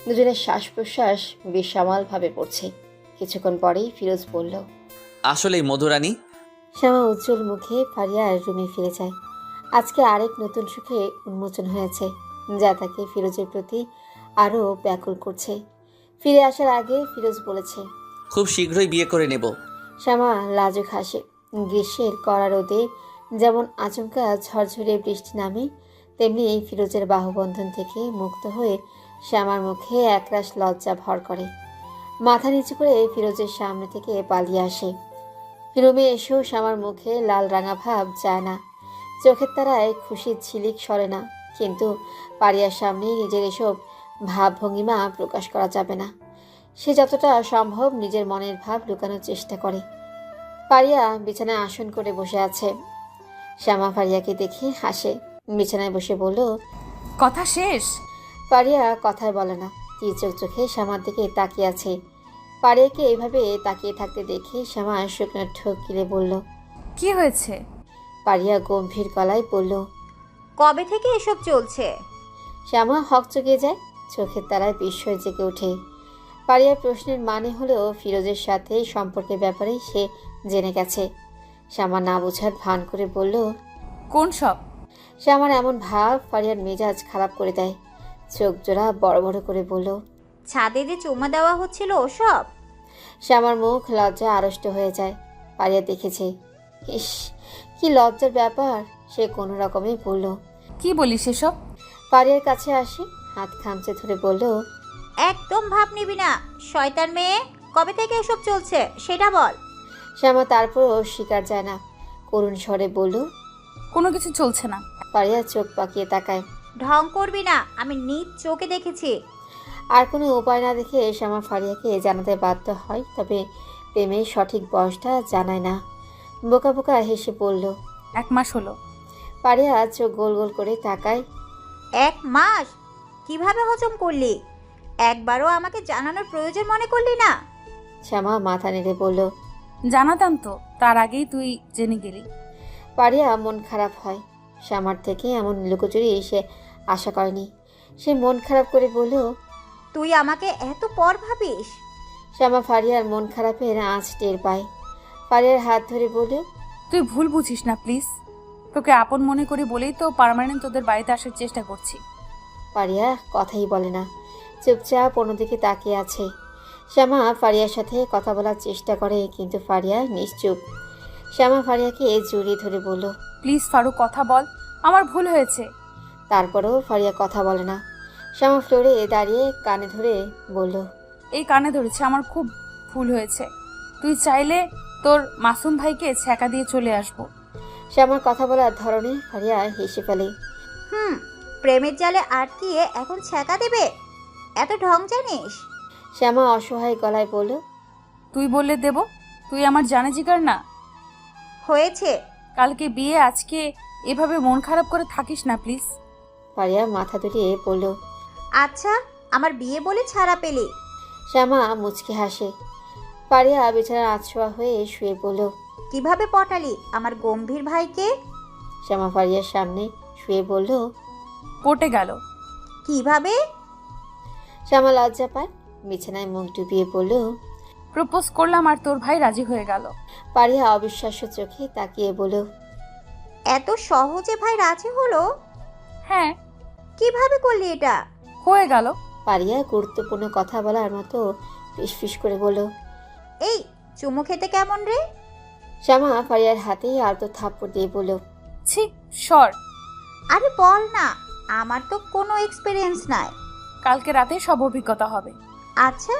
দুজনের শ্বাস প্রশ্বাস বেসামালভাবে পড়ছে। কিছুক্ষণ পরেই ফিরোজ বলল, আসলেই মধুরানী। শ্যামা উজ্জ্বল মুখে ফারিয়ার রুমে ফিরে যায়। আজকে আরেক নতুন সুখে উন্মোচন হয়েছে, যা তাকে ফিরোজের প্রতি আরও ব্যাকুল করছে। ফিরে আসার আগে ফিরোজ বলেছে, খুব শীঘ্রই বিয়ে করে নেব। শ্যামা লাজুক হাসে। গ্রীষ্মের কড়া রোদে যেমন আচমকা ঝরঝরে বৃষ্টি নামে, তেমনি ফিরোজের বাহুবন্ধন থেকে মুক্ত হয়ে শ্যামার মুখে একরাশ লজ্জা ভর করে। মাথা নিচু করে ফিরোজের সামনে থেকে পালিয়ে আসে। রুমে এসেও শ্যামার মুখে লাল রাঙা ভাব যায় না, চোখের তারায় খুশির ঝিলিক সরে না। কিন্তু পারিয়ার সামনে নিজের এসব ভাবভঙ্গিমা প্রকাশ করা যাবে না। সে যতটা সম্ভব নিজের মনের ভাব লুকানোর চেষ্টা করে। পারিয়া বিছানায় আসন করে বসে আছে। শ্যামা পারিয়াকে দেখে হাসে, বিছানায় বসে বলল, কথা শেষ? পারিয়া কথাই বলে না, চোখ চোখে শ্যামার দিকে তাকিয়ে আছে। পারিয়াকে এইভাবে তাকিয়ে থাকতে দেখে শ্যামা শুকনো ঠোক গিলে বলল, কি হয়েছে? পারিয়া গম্ভীর গলায় বলল, কবে থেকে এসব চলছে? শ্যামা হকচকে যায়, চোখের তারায় বিস্ময় জেগে ওঠে। পারিয়ার প্রশ্নের মানে হলো ফিরোজের সাথে সম্পর্কের ব্যাপারে সে জেনে গেছে। শ্যামা না বোঝার ভান করে বলল, কোন সব? শ্যামার এমন ভাব পারিয়ার মেজাজ খারাপ করে দেয়। চোখ জোড়া বড় বড় করে বলল, ছাদে যে চুমা দেওয়া হচ্ছিল ওসব? শ্যামার মুখ লজ্জায় আড়ষ্ট হয়ে যায়। পারিয়া দেখেছে, ইস কি লজ্জার ব্যাপার। সে কোনো রকমে বলল, কি বলিস এসব? পারিয়ার কাছে আসে, হাত খামচে ধরে বলল, একদম ভাব নিবি না, শয়তান মেয়ে। কবে থেকে এসব চলছে সেটা বল। শ্যামা তারপরও স্বীকার যায় না, করুণ স্বরে বলল, কোনো কিছু চলছে না। পারিয়া চোখ পাকিয়ে তাকায়। ঢং করবি না, আমি নিজ চোখে দেখেছি। আর কোনো উপায় না দেখে শ্যামা ফারিয়াকে জানাতে বাধ্য হয়, তবে প্রেমের সঠিক বয়সটা জানায় না। বোকা বোকা হেসে বলল, 1 মাস হলো। পারিয়া চোখ গোল গোল করে তাকায়। 1 মাস? কিভাবে হজম করলি? একবারও আমাকে জানানোর প্রয়োজন মনে করলি না? শ্যামা মাথা নেড়ে বলল, জানাতাম তো, তার আগেই তুই জেনে গেলি। পারিয়া মন খারাপ হয়। শ্যামার থেকে এমন লুকোচুরি সে আশা করেনি। সে মন খারাপ করে বলল, তুই আমাকে এত পর ভাবিস? শ্যামা ফারিয়ার মন খারাপের আঁচ টের পায়। পারিয়ার হাত ধরে বলল, তুই ভুল বুঝিস না প্লিজ। তোকে আপন মনে করি বলেই তো পার্মানেন্ট তোদের বাড়িতে আসার চেষ্টা করছি। পারিয়া কথাই বলে না, চুপচাপ অন্যদিকে তাকিয়ে আছে। শ্যামা ফারিয়ার সাথে কথা বলার চেষ্টা করে, কিন্তু ফারিয়া নিশ্চুপ। শ্যামা ফারিয়াকে জড়িয়ে ধরে বলল, প্লিজ ফারুক, কথা বল, আমার ভুল হয়েছে। তারপরেও ফারিয়া কথা বলে না। শ্যামা ফ্লোরে দাঁড়িয়ে কানে ধরে বলল, এই কানে ধরেছে, আমার খুব ভুল হয়েছে। তুই চাইলে তোর মাসুম ভাইকে ছ্যাঁকা দিয়ে চলে আসবো। শ্যামার কথা বলার ধরনে ফারিয়া হেসে ফেলে। প্রেমের জালে আটকিয়ে এখন ছ্যাঁকা দেবে? এত ঢং জানিস? শ্যামা অসহায় গলায় বলল, তুই বললে দেব? তুই আমার জানে জিগার না? হয়েছে। কালকে বিয়ে, আজকে এভাবে মন খারাপ করে থাকিস না প্লিজ। ফারিয়া মাথা দুলিয়ে বলল, আচ্ছা, আমার বিয়ে বলে ছাড়া পেলি? শ্যামা মুচকি হাসে। ফারিয়া বিছানার আছোয়া হয়ে শুয়ে বলল, কিভাবে পটালি আমার গম্ভীর ভাইকে? শ্যামা ফারিয়ার সামনে শুয়ে বলল, পটে গেল। কিভাবে? শ্যামা লজ্জা পায়, বিছানায় মুখ ডুবিয়ে বলল, প্রপোজ করলাম আর তোর ভাই রাজি হয়ে গেল। ফারিয়া অবিশ্বাস্য চোখে তাকিয়ে বলল, এত সহজে ভাই রাজি হলো? হ্যাঁ। কিভাবে করলি এটা? হয়ে গেল। ফারিয়া গুরুত্বপূর্ণ কথা বলার মতো ফিসফিস করে বলল, এই চুমু খেতে কেমন রে? শ্যামা ফারিয়ার হাতে আলতো থাপ্পড় দিয়ে বলল, ছি, সর। আরে বল না, আমার তো কোনো এক্সপিরিয়েন্স নাই। কালকে রাতে সব অভিজ্ঞতা হবে। আচ্ছা।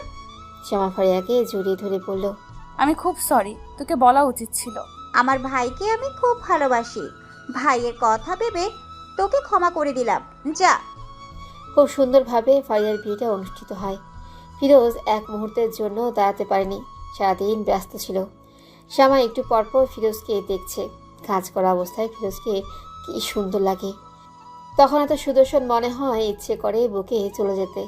শ্যামা ফারিয়াকে জড়িয়ে ধরে বলল, আমি খুব সরি, তোকে বলা উচিত ছিল। আমার ভাইকে আমি খুব ভালোবাসি। ভাইয়ের কথা ভেবে তোকে ক্ষমা করে দিলাম, যা। খুব সুন্দরভাবে ফারিয়ার বিয়েটা অনুষ্ঠিত হয়। ফিরোজ এক মুহূর্তের জন্য দাঁড়াতে পারেনি, সারাদিন ব্যস্ত ছিল। শ্যামা একটু পরপর ফিরোজকে দেখছে। কাজ করা অবস্থায় ফিরোজকে কি সুন্দর লাগে। তখন এত সুদর্শন মনে হয়, ইচ্ছে করে বুকে চলে যেতে।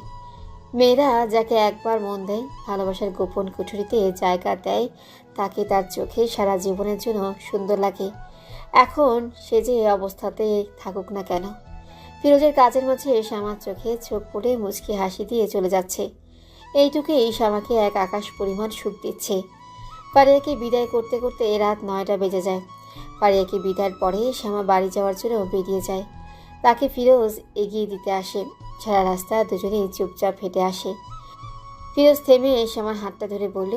মেয়েরা যাকে একবার মন দেয়, ভালোবাসার গোপন কুঠুরিতে জায়গা দেয়, তাকে তার চোখে সারা জীবনের জন্য সুন্দর লাগে। এখন সে যে অবস্থাতে থাকুক না কেন। ফিরোজের কাজের মাঝে শ্যামার চোখে চোখ পড়ে মুচকি হাসি দিয়ে চলে যাচ্ছে। এইটুকুই শ্যামাকে এক আকাশ পরিমাণ সুখ দিচ্ছে। ফারিয়াকে বিদায় করতে করতে রাত 9টা বেজে যায়। ফারিয়াকে বিদায়ের পরে শ্যামা বাড়ি যাওয়ার জন্য বেরিয়ে যায়। তাকে ফিরোজ এগিয়ে দিতে আসে। সারা রাস্তা দুজনেই চুপচাপ হেঁটে আসে। ফিরোজ থেমে শ্যামার হাতটা ধরে বলল,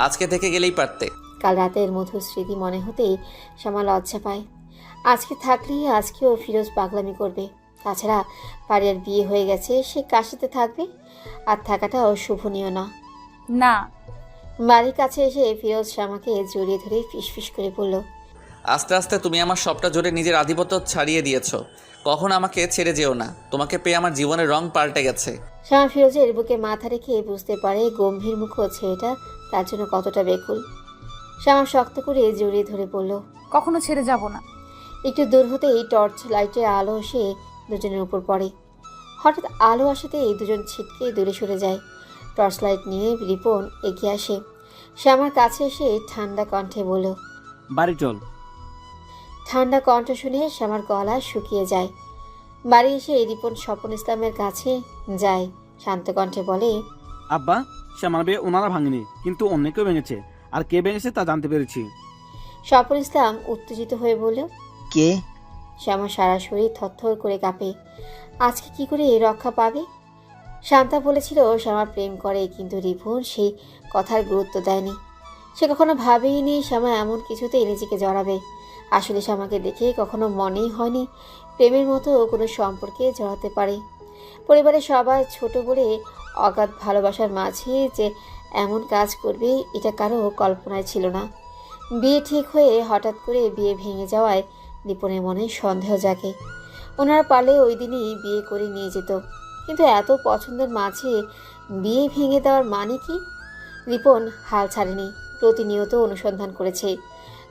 আজকে থেকে গেলেই পারতে। কাল রাতের মধুর স্মৃতি মনে হতেই শ্যামা লজ্জা পায়। আজকে থাকলেই আজকেও ফিরোজ পাগলামি করবে। তাছাড়া ফারিয়ার বিয়ে হয়ে গেছে, সে কার সাথে থাকবে? আর থাকাটাও শোভনীয় না। না। বাড়ির কাছে এসে ফিরোজ শ্যামাকে জড়িয়ে ধরে ফিসফিস করে বলল, আস্তে আস্তে তুমি আমার সবটা জুড়ে নিজের আধিপত্য ছাড়িয়ে দিয়েছো। কখন আমাকে ছেড়ে যেও না, তোমাকে পেয়ে আমার জীবনের রং পাল্টে গেছে। শ্যামা ফিরোজের বুকে মাথা রেখে বুঝতে পারে গম্ভীর মুখ ছেলেটা তার জন্য কতটা বেকুল। শ্যামা শক্ত করে জড়িয়ে ধরে বলল, কখনো ছেড়ে যাব না। একটু দূর হতেই টর্চ লাইটের আলো এসে দুজনের উপর পড়ে। হঠাৎ আলো আসাতেই দুজন ছিটকে দূরে সরে যায়। টর্চ লাইট নিয়ে রিপন এগিয়ে আসে। শ্যামার কাছে এসে ঠান্ডা কণ্ঠে বলল, বাড়ি চল। ঠান্ডা কণ্ঠ শুনে শ্যামার গলা শুকিয়ে যায়। বাড়ি এসে রিপন স্বপন ইসলামের কাছে যায়, শান্ত কণ্ঠে বলে, আব্বা, শ্যামার বিয়ে ওনারা ভাঙেনি, কিন্তু অন্য কেউ ভেঙেছে। আর কে ভেঙেছে তা জানতে পেরেছি। স্বপন ইসলাম উত্তেজিত হয়ে বলল। কে? শ্যামা সারা শরীর থরথর করে কাঁপে। আজকে কি করে রক্ষা পাবে? শান্তা বলেছিল শ্যামা প্রেম করে, কিন্তু রিপন সেই কথার গুরুত্ব দেয়নি। সে কখনো ভাবেইনি শ্যামা এমন কিছুতে নিজেকে জড়াবে। আসলে শ্যামাকে দেখে কখনো মনেই হয়নি প্রেমের মতো কোনো সম্পর্কে জড়াতে পারে। পরিবারের সবার ছোট বলে অগাধ ভালোবাসার মাঝে যে এমন কাজ করবে এটা কারো কল্পনায় ছিল না। বিয়ে ঠিক হয়ে হঠাৎ করে বিয়ে ভেঙে যাওয়ায় রিপনের মনে সন্দেহ জাগে। ওনারা পারলে ওই দিনই বিয়ে করে নিয়ে যেত, কিন্তু এত পছন্দের মাঝে বিয়ে ভেঙে দেওয়ার মানে কি? রিপন হাল ছাড়েনি, প্রতিনিয়ত অনুসন্ধান করেছে।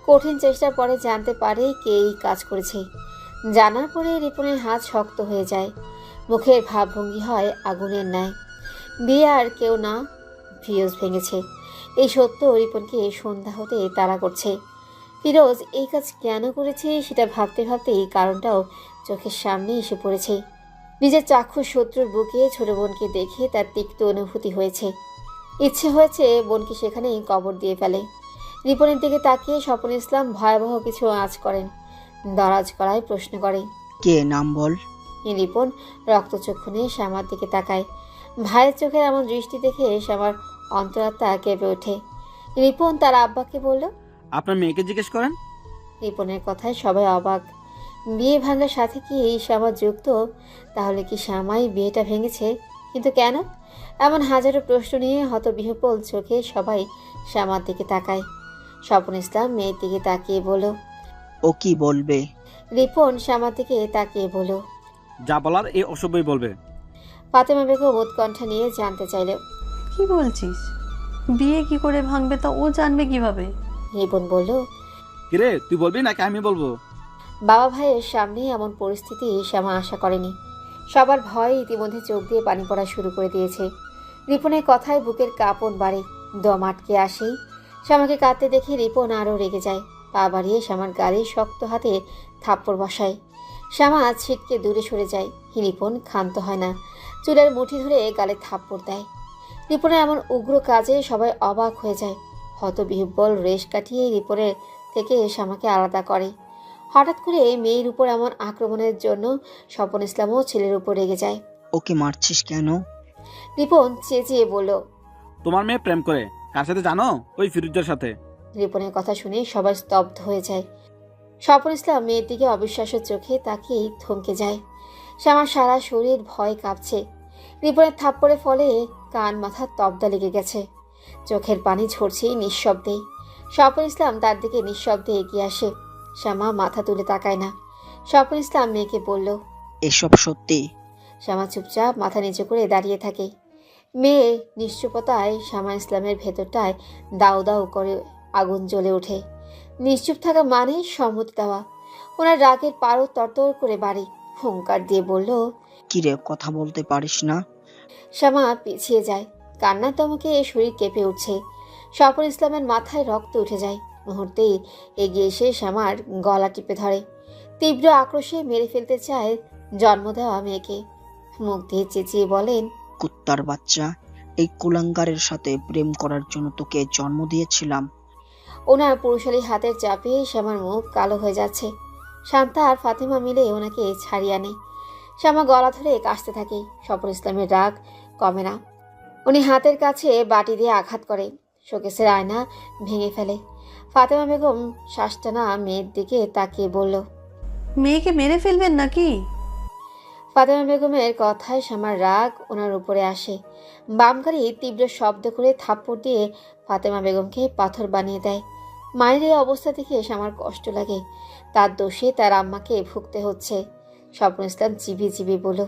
কঠিন চেষ্টার পরে জানতে পারে কে এই কাজ করেছে। জানার পরে রিপনের হাত শক্ত হয়ে যায়, মুখের ভাবভঙ্গি হয় আগুনের ন্যায়। বিয়ে আর কেউ না, ফিরোজ ভেঙেছে। এই সত্য রিপনকে সন্ধ্যা হতে তাড়া করছে। ফিরোজ এই কাজ কেন করেছে সেটা ভাবতে ভাবতেই কারণটাও চোখের সামনে এসে পড়েছে। নিজের চাক্ষুষ শত্রুর বুকে ছোট বোনকে দেখে তার তিক্ত অনুভূতি হয়েছে। ইচ্ছে হয়েছে বোনকে সেখানেই কবর দিয়ে ফেলে। রিপনের দিকে তাকিয়ে স্বপন ইসলাম ভয়াবহ কিছু আঁচ করেন। দরাজ করায় প্রশ্ন করে, কে? নাম বল। রিপন রক্তচক্ষু নিয়ে শ্যামার দিকে তাকায়। ভাইয়ের চোখের এমন দৃষ্টি দেখে শ্যামার অন্তরাত্মা কেঁপে ওঠে। রিপন তার আব্বাকে বলল, আপনার মেয়েকে জিজ্ঞেস করেন। রিপনের কথায় সবাই অবাক। বিয়ে ভাঙার সাথে কি এই শ্যামা যুক্ত? তাহলে কি শ্যামাই বিয়েটা ভেঙেছে? কিন্তু কেন? এমন হাজারো প্রশ্ন নিয়ে হতবিহ্বল চোখে সবাই শ্যামার দিকে তাকায়। স্বপন ইসলাম মেয়ের দিকে তাকিয়ে বলল, ও কি বলবে? রিপন শ্যামার দিকে তাকিয়ে বলল, যা বলার এই অসভ্যই বলবে। ফাতেমা বেগম উৎকণ্ঠা নিয়ে জানতে চাইল, কি বলছিস? বিয়ে কি করে ভাঙবে তা ও জানবে কিভাবে? রিপন বলল, কিরে, তুই বলবি নাকি আমি বলবো? বাবা ভাইয়ের সামনে এমন পরিস্থিতি শ্যামা আশা করেনি। সবার ভয় ইতিমধ্যে চোখ দিয়ে পানি পড়া শুরু করে দিয়েছে। রিপনের কথায় বুকের কাঁপন বাড়ে, দম আটকে আসেই। শ্যামাকে কাঁদতে দেখে রিপন আরও রেগে যায়। পা বাড়িয়ে শ্যামার গালে শক্ত হাতে থাপ্পড় বসায়। শ্যামা ছিটকে দূরে সরে যায়। রিপন ক্ষান্ত হয় না, চুলের মুঠি ধরে গালে থাপ্পড় দেয়। রিপনের এমন উগ্র কাজে সবাই অবাক হয়ে যায়। হতবিহ্বল রেশ কাটিয়ে রিপনের থেকে শ্যামাকে আলাদা করে। হঠাৎ করে মেয়ের উপর এমন আক্রমণের জন্য স্বপন ইসলামও ছেলের উপর রেগে যায়। ওকে মারছিস কেন? রিপন চেঁচিয়ে বলল, তোমার মেয়ে প্রেম করে কার সাথে জানো? ওই ফিরোজের সাথে। রিপনের কথা শুনে সবাই স্তব্ধ হয়ে যায়। স্বপন ইসলাম মেয়ের দিকে অবিশ্বাস্য চোখে তাকিয়েই থমকে যায়। শ্যামার সারা শরীর ভয় কাঁপছে। রিপনের থাপ্পড়ের ফলে কান মাথা তবদা লেগে গেছে। চোখের পানি ঝরছেই নিঃশব্দেই। স্বপন ইসলাম তার দিকে নিঃশব্দে এগিয়ে আসে। শ্যামা মাথা তুলে তাকায় না। স্বপন ইসলাম মেয়েকে বলল, এসব সত্যি? শ্যামা চুপচাপ মাথা নিচু করে দাঁড়িয়ে থাকে। মেয়ে নিশ্চুপতায় শ্যামা ইসলামের ভেতরটায় দাউ দাউ করে আগুন জ্বলে ওঠে। নিশ্চুপ থাকা মানে সম্মতি দেওয়া। ওনার রাগের পারদ তরতর করে বাড়ি। হুঙ্কার দিয়ে বলল, কিরে, কথা বলতে পারিস না? শ্যামা পিছিয়ে যায়। কান্নার দমকে শরীর কেঁপে উঠছে। স্বপন ইসলামের মাথায় রক্ত উঠে যায়। মুহূর্তেই এগিয়ে এসে শ্যামার গলা টিপে ধরে। তীব্র আক্রোশে মেরে ফেলতে চায় জন্ম দেওয়া মেয়েকে। মুখ দিয়ে চেঁচিয়ে বলেন, কুত্তার বাচ্চা, এই কুলাঙ্গারের সাথে প্রেম করার জন্য তোকে জন্ম দিয়েছিলাম। ওনার পুরুষালী হাতের চাপে শ্যামার মুখ কালো হয়ে যাচ্ছে। শান্তা আর ফাতেমা মিলে ওনাকে ছাড়িয়ে আনে। শ্যামা গলা ধরে কাশতে থাকে। স্বপন ইসলামের রাগ কমে না। উনি হাতের কাছে বাটি দিয়ে আঘাত করে, শোকেসের আয়না ভেঙে ফেলে। ফাতেমা বেগম শ্বাসটানা মেয়ের দিকে তাকিয়ে বলল, মেয়েকে মেরে ফেলবেন নাকি? ফাতেমা বেগমের কথায় শ্যামার রাগ ওনার উপরে আসে। বাম গাড়ি তীব্র শব্দ করে থাপ্পড় দিয়ে ফাতেমা বেগমকে পাথর বানিয়ে দেয়। মায়ের এই অবস্থা দেখে শ্যামার কষ্ট লাগে। তার দোষে তার আম্মাকে ভুগতে হচ্ছে। স্বপ্ন ইসলাম চিবিয়ে চিবিয়ে বলল,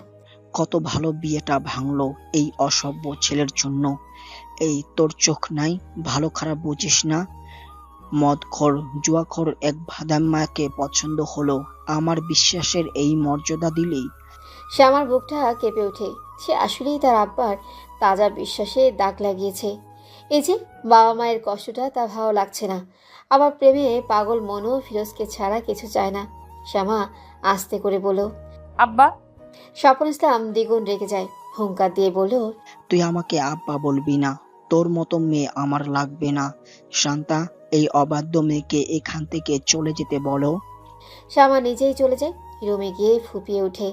কত ভালো বিয়েটা ভাঙলো এই অসভ্য ছেলের জন্য। এই তোর চোখ নাই, ভালো খারাপ বুঝিস না? মদখোর জুয়াখোর এক ভাদাম্মাকে পছন্দ হলো, আমার বিশ্বাসের এই মর্যাদা দিলেই। শ্যামার বুকটা কেঁপে ওঠে। সে আসলেই তার আব্বার তাজা বিশ্বাসে দাগ লাগিয়েছে। এই যে বাবা মায়ের কষ্টটা তা ভালো লাগছে না। আবার প্রেমে পাগল মনও ফিরোজকে ছাড়া কিছু চায় না। শ্যামা আস্তে করে বলল, আব্বা। স্বপন ইসলাম দ্বিগুণ রেগে যায়। হুঙ্কার দিয়ে বলল, তুই আমাকে আব্বা বলবি না, তোর মতো মেয়ে আমার লাগবে না। শান্তা, এই অবাধ্য মেয়েকে এখান থেকে চলে যেতে বলো। শ্যামা নিজেই চলে যায়। রুমে গিয়ে ফুপিয়ে ওঠে।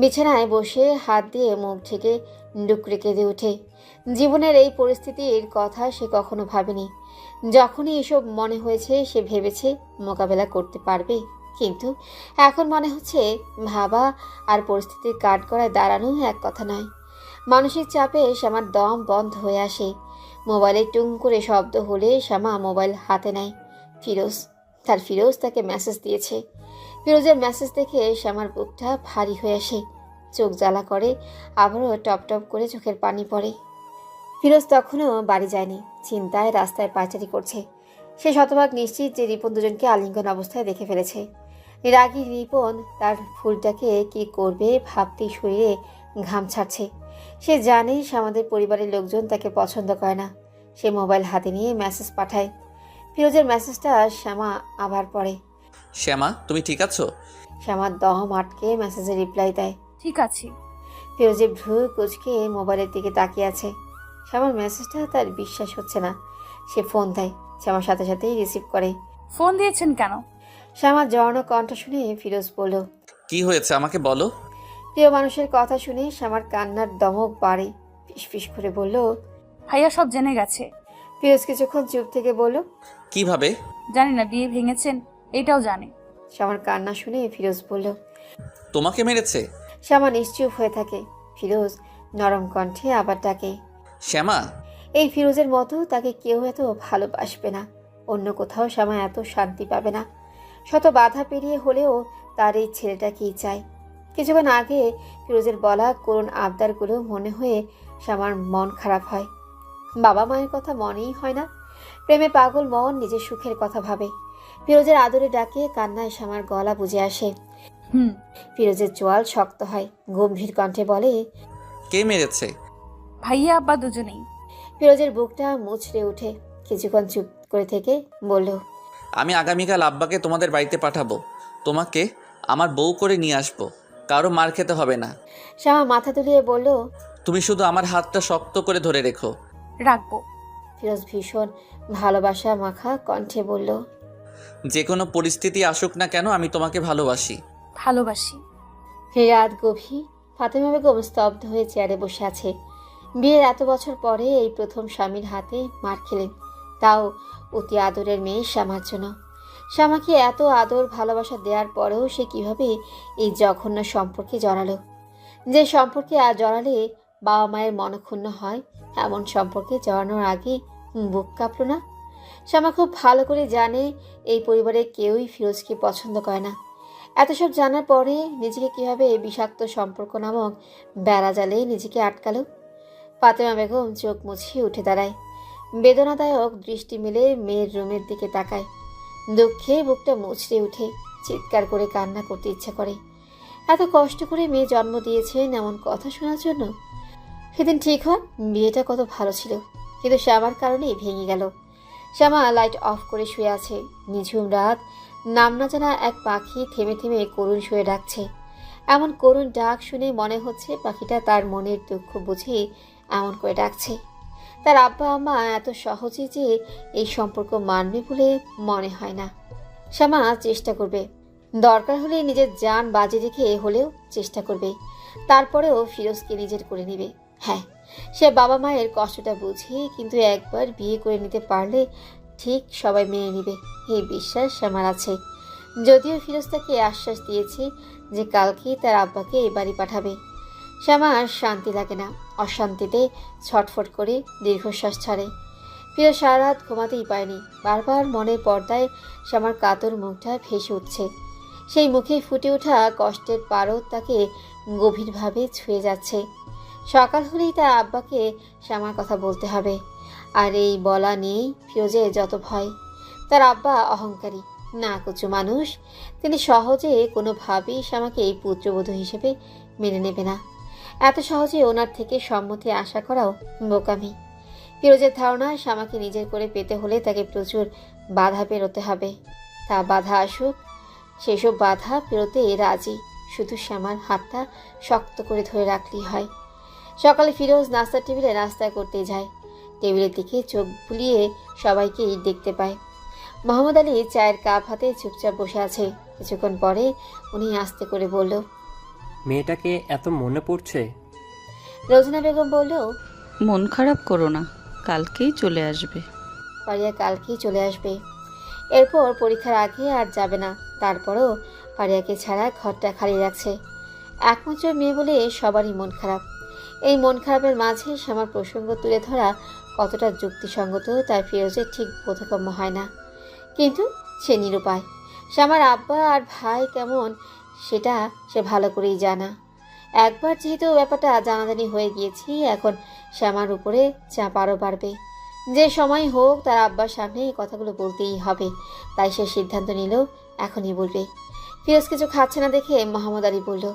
বিছানায় বসে হাত দিয়ে মুখ থেকে ডুকরে কেঁদে ওঠে। জীবনের এই পরিস্থিতির কথা সে কখনো ভাবেনি। যখনই এসব মনে হয়েছে সে ভেবেছে মোকাবেলা করতে পারবে, কিন্তু এখন মনে হচ্ছে ভাবা আর পরিস্থিতির কাঠগড়ায় দাঁড়ানো এক কথা নয়। মানসিক চাপে শ্যামার দম বন্ধ হয়ে আসে। মোবাইলে টুং করে শব্দ হলে শ্যামা মোবাইল হাতে নেয়। ফিরোজ তাকে মেসেজ দিয়েছে। ফিরোজের মেসেজ দেখে শ্যামার বুকটা ভারী হয়ে আসে। চোখ জ্বালা করে, আবারও টপ টপ করে চোখের পানি পড়ে। ফিরোজ তখনও বাড়ি যায়নি। চিন্তায় রাস্তায় পায়চারি করছে। সে শতভাগ নিশ্চিত যে রিপন দুজনকে আলিঙ্গন অবস্থায় দেখে ফেলেছে। রাগী রিপন তার ফুলটাকে কি করবে ভাবতেই শরীরে ঘাম ছাড়ছে। সে জানে আমাদের পরিবারের লোকজন তাকে পছন্দ করে না। সে মোবাইল হাতে নিয়ে মেসেজ পাঠায়। ফিরোজের মেসেজটা শ্যামা আবার পড়ে। শ্যামা, তুমি ঠিক আছো? শ্যামার দম আটকে মেসেজে রিপ্লাই দেয়, ঠিক আছে। ফিরোজের ভ্রু কুঁচকে মোবাইলের দিকে তাকিয়ে আছে। শ্যামার মেসেজটা তার বিশ্বাস হচ্ছে না। সে ফোন দেয়। শ্যামার সাথে সাথেই রিসিভ করে। ফোন দিয়েছেন কেন? শ্যামার জড়ান কণ্ঠ শুনে ফিরোজ বলল, কি হয়েছে আমাকে বলো। প্রিয় মানুষের কথা শুনে শ্যামার কান্নার দমক বাড়ে। ফিসফিস করে বলল, ভাইয়া সব জেনে গেছে। ফিরোজ কিছুক্ষণ চুপ থেকে বলল, কিভাবে? জানি না, বিয়ে ভেঙেছেন এটাও জানে। শ্যামার কান্না শুনে ফিরোজ বলল, তোমাকে মেরেছে? শ্যামা নিশ্চুপ হয়ে থাকে। ফিরোজ নরম কণ্ঠে আবার ডাকে, শ্যামা। এই ফিরোজের মতো তাকে কেউ এত ভালোবাসবে না। অন্য কোথাও শ্যামা এত শান্তি পাবে না। শত বাধা পেরিয়ে হলেও তার এই ছেলেটাকেই চায়। কিছুক্ষণ আগে ফিরোজের বলা করুণ আবদারগুলো মনে হয়ে শ্যামার মন খারাপ হয়। বাবা মায়ের কথা মনেই হয় না। প্রেমে পাগল মন নিজের সুখের কথা ভাবে। ফিরোজের আদরে ডাকে কান্নায় শ্যামার গলা বুঝে আসে। ফিরোজের চোয়াল শক্ত হয়। গম্ভীর কণ্ঠে বলে, কে মেরেছে? ভাইয়া আব্বা দুজনেই। ফিরোজের বুকটা মুচড়ে উঠে। কিছুক্ষণ চুপ করে থেকে বলল, আমি আগামীকাল আব্বাকে তোমাদের বাড়িতে পাঠাবো। তোমাকে আমার বউ করে নিয়ে আসবো। কারো মার খেতে হবে না। শ্যামা মাথা তুলিয়ে বলল, তুমি শুধু আমার হাতটা শক্ত করে ধরে রেখো। রাখবো। ফিরোজ ভীষণ ভালোবাসা মাখা কণ্ঠে বলল, যে কোনো পরিস্থিতি আসুক না কেন আমি তোমাকে ভালোবাসি। ভালোবাসি। রাত গভীর। ফাতেমা বেগম স্তব্ধ হয়ে চেয়ারে বসে আছে। বিয়ের এত বছর পরে এই প্রথম স্বামীর হাতে মার খেলেন, তাও অতি আদরের মেয়ে শ্যামার জন্য। শ্যামাকে এত আদর ভালোবাসা দেওয়ার পরেও সে কিভাবে এই জঘন্য সম্পর্কে জড়ালো? যে সম্পর্কে আর জড়ালে বাবা মায়ের মনক্ষুণ্ণ হয়, এমন সম্পর্কে জড়ানোর আগে বুক কাঁপল না? শ্যামা খুব ভালো করে জানে এই পরিবারে কেউই ফিরোজকে পছন্দ করে না। এত সব জানার পরে নিজেকে কিভাবে বিষাক্ত সম্পর্ক নামক বেড়াজালে নিজেকে আটকালো? ফাতেমা বেগম চোখ মুছিয়ে উঠে দাঁড়ায়। বেদনাদায়ক দৃষ্টি মেলে মেয়ের রুমের দিকে তাকায়। দুঃখে বুকটা মুচড়ে উঠে। চিৎকার করে কান্না করতে ইচ্ছা করে। এত কষ্ট করে মেয়ে জন্ম দিয়েছেন এমন কথা শোনার জন্য? সেদিন ঠিক হয় বিয়েটা কত ভালো ছিল, কিন্তু শ্যামার কারণেই ভেঙে গেল। শ্যামা লাইট অফ করে শুয়ে আছে। নিঝুম রাত, নাম না জানা এক পাখি থেমে থেমে করুণ শুয়ে ডাকছে। এমন করুণ ডাক শুনে মনে হচ্ছে পাখিটা তার মনের দুঃখ বুঝে এমন করে ডাকছে। তার আব্বা আম্মা এত সহজে যে এই সম্পর্ক মানবে বলে মনে হয় না। শ্যামা চেষ্টা করবে, দরকার হলে নিজের জান বাজি রেখে হলেও চেষ্টা করবে। তারপরেও ফিরোজকে নিজের করে নেবে। হ্যাঁ, সে বাবা মায়ের কষ্টটা বুঝে, কিন্তু একবার বিয়ে করে নিতে পারলে ঠিক সবাই মেনে নেবে, এই বিশ্বাস শ্যামার আছে। যদিও ফিরোজ তাকে আশ্বাস দিয়েছে যে কালকেই তার আব্বাকে এই বাড়ি পাঠাবে। শ্যামার শান্তি লাগে না, অশান্তিতে ছটফট করে দীর্ঘশ্বাস ছাড়ে। ফিরোজ সারা রাত ঘুমাতেই পায়নি। বারবার মনের পর্দায় শ্যামার কাতর মুখটা ভেসে উঠছে। সেই মুখে ফুটে ওঠা কষ্টের পারদ তাকে গভীরভাবে ছুঁয়ে যাচ্ছে। সকাল হলেই তার আব্বাকে শ্যামার কথা বলতে হবে, আর এই বলা নিয়েই ফিরোজের যত ভয়। তার আব্বা অহংকারী, না কুচু মানুষ। তিনি সহজে কোনোভাবেই শ্যামাকে এই পুত্রবধূ হিসেবে মেনে নেবে না। এত সহজে ওনার থেকে সম্মতি আশা করাও বোকামি। ফিরোজের ধারণা শ্যামাকে নিজের করে পেতে হলে তাকে প্রচুর বাধা পেরোতে হবে। তা বাধা আসুক, সেসব বাধা পেরোতে রাজি, শুধু শ্যামার হাতটা শক্ত করে ধরে রাখলেই হয়। সকালে ফিরোজ নাস্তার টেবিলে নাস্তা করতে যায়। টেবিলের দিকে চোখ বুলিয়ে সবাইকেই দেখতে পায়। মোহাম্মদ আলী চায়ের কাপ হাতে চুপচাপ বসে আছে। কিছুক্ষণ পরে উনি আস্তে করে বলল, মেয়েটাকে এত মনে পড়ছে? রোজনা বেগম বলল, মন খারাপ করো না, কালকেই চলে আসবে। ফারিয়া কালকেই চলে আসবে। এরপর পরীক্ষার আগে আর যাবে না। তারপরও ফারিয়াকে ছাড়া ঘরটা খালি রাখছে। একমাত্র মেয়ে বলে সবারই মন খারাপ। এই মন খারাপের মাঝে শ্যামার প্রসঙ্গ তুলে ধরা কতটা যুক্তিসঙ্গত তার ফিরোজের ঠিক বোধগম্য হয় না। কিন্তু সে নিরুপায়। শ্যামার আব্বা আর ভাই কেমন সেটা সে ভালো করেই জানা। একবার যেহেতু ব্যাপারটা জানাজানি হয়ে গিয়েছি, এখন শ্যামার উপরে চাপ আরও বাড়বে। যে সময় হোক তার আব্বার সামনে এই কথাগুলো বলতেই হবে। তাই সে সিদ্ধান্ত নিল এখনই বলবে। ফিরোজ কিছু খাচ্ছে না দেখে মোহাম্মদ আলী বলল,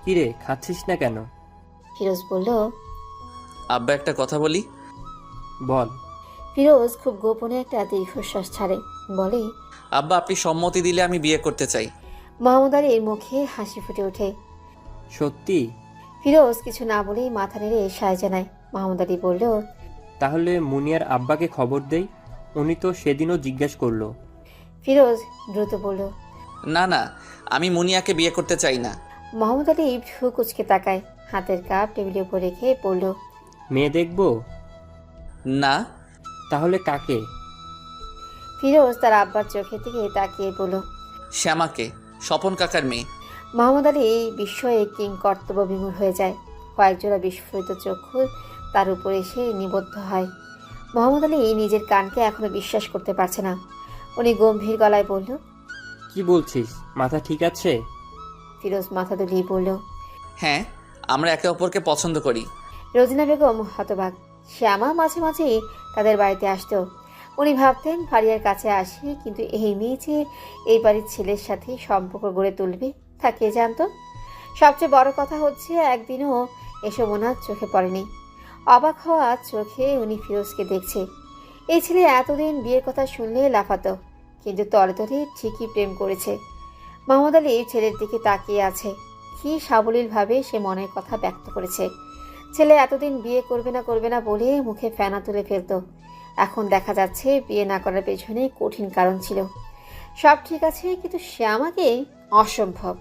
কিরে, খাচ্ছিস না কেন? ফিরোজ বলল, আব্বা একটা কথা বলি। বল। ফিরোজ খুব গোপনে একটা দীর্ঘশ্বাস ছাড়ে, বলে, আব্বা আপনি সম্মতি দিলে আমি বিয়ে করতে চাই। মোহাম্মদ আলীর মুখে হাসি ফুটে ওঠে। সত্যি? ফিরোজ কিছু না বলেই মাথা নেড়ে সায় জানায়। মোহাম্মদ আলী বলল, তাহলে মুনিয়ার আব্বাকে খবর দেই, উনি তো সেদিনও জিজ্ঞেস করলো। ফিরোজ দ্রুত বলল, না না, আমি মুনিয়াকে বিয়ে করতে চাই না। মোহাম্মদ আলী ভ্রু কুচকে তাকায়, হাতের কাপ টেবিলের উপর রেখে বলল, মেয়ে দেখবো? না। তাহলে কাকে? ফিরোজ তার আব্বার চোখের দিকে তাকিয়ে বলল, শ্যামাকে, স্বপন কাকার মেয়ে। মোহাম্মদ আলী বিস্ময়ে কিং কর্তব্য বিমূঢ় হয়ে যায়। কয়েকজোড়া বিস্ফোরিত চক্ষু তার উপর এসে নিবদ্ধ হয়। মোহাম্মদ আলী নিজের কানকে এখনো বিশ্বাস করতে পারছে না। উনি গম্ভীর গলায় বলল, কি বলছিস? মাথা ঠিক আছে? ফিরোজ মাথা দুলিয়ে বলল, হ্যাঁ, আমরা একে অপরকে পছন্দ করি। রোজিনা বেগম হতবাক। শ্যামা মাঝে মাঝে তাদের বাড়িতে আসতো। উনি ভাবতেন ফারিয়ার কাছে আসি, কিন্তু এই মেয়ে যে এই বাড়ির ছেলের সাথে সম্পর্ক গড়ে তুলবে তা কে জানত। সবচেয়ে বড় কথা হচ্ছে একদিনও এসব ওনার চোখে পড়েনি। অবাক হওয়া চোখে উনি ফিরোজকে দেখছে। এই ছেলে এতদিন বিয়ের কথা শুনলে লাফাতো, কিন্তু তলে তলে ঠিকই প্রেম করেছে। মোহাম্মদ আলী ছেলের দিকে তাকিয়ে আছে। কি সাবলীলভাবে সে মনের কথা ব্যক্ত করেছে। ছেলে এতদিন বিয়ে করবে না বলে মুখে ফেনা তুলে ফেলত। এখন দেখা যাচ্ছে বিয়ে না করার পেছনে কঠিন কারণ ছিল। সব ঠিক আছে, কিন্তু শ্যামাকে অসম্ভব।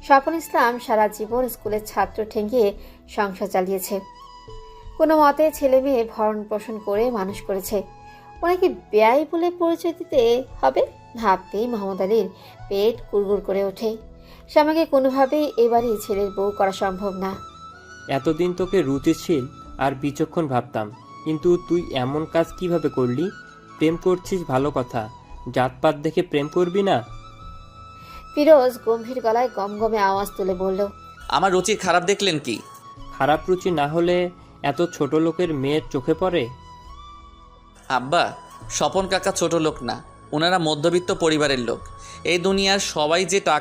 স্বপন ইসলাম সারা জীবন স্কুলের ছাত্র ঠেঙ্গিয়ে সংসার চালিয়েছে। কোনো মতে ছেলে মেয়ে ভরণ পোষণ করে মানুষ করেছে। ওনাকে ব্যয় বলে পরিচয় দিতে হবে ভাবতেই মোহাম্মদ আলীর পেট গুড়গুড় করে ওঠে। শ্যামাকে কোনোভাবেই এবারই ছেলের বউ করা সম্ভব না। এতদিন তোকে রুচিশীল আর বিচক্ষণ ভাবতাম, কিন্তু তুই এমন কাজ কিভাবে করলি? প্রেম করছিস ভালো কথা, জাতপাত দেখে প্রেম করবি না? ফিরোজ গম্ভীর গলায় গমগমে আওয়াজ তুলে বলল, আমার রুচি খারাপ দেখলেন কি? খারাপ রুচি না হলে এত ছোট লোকের মেয়ের চোখে পড়ে? আব্বা, স্বপন কাকা ছোট লোক না, ওনারা মধ্যবিত্ত পরিবারের লোক। এই দুনিয়ার সবাই যে টাকা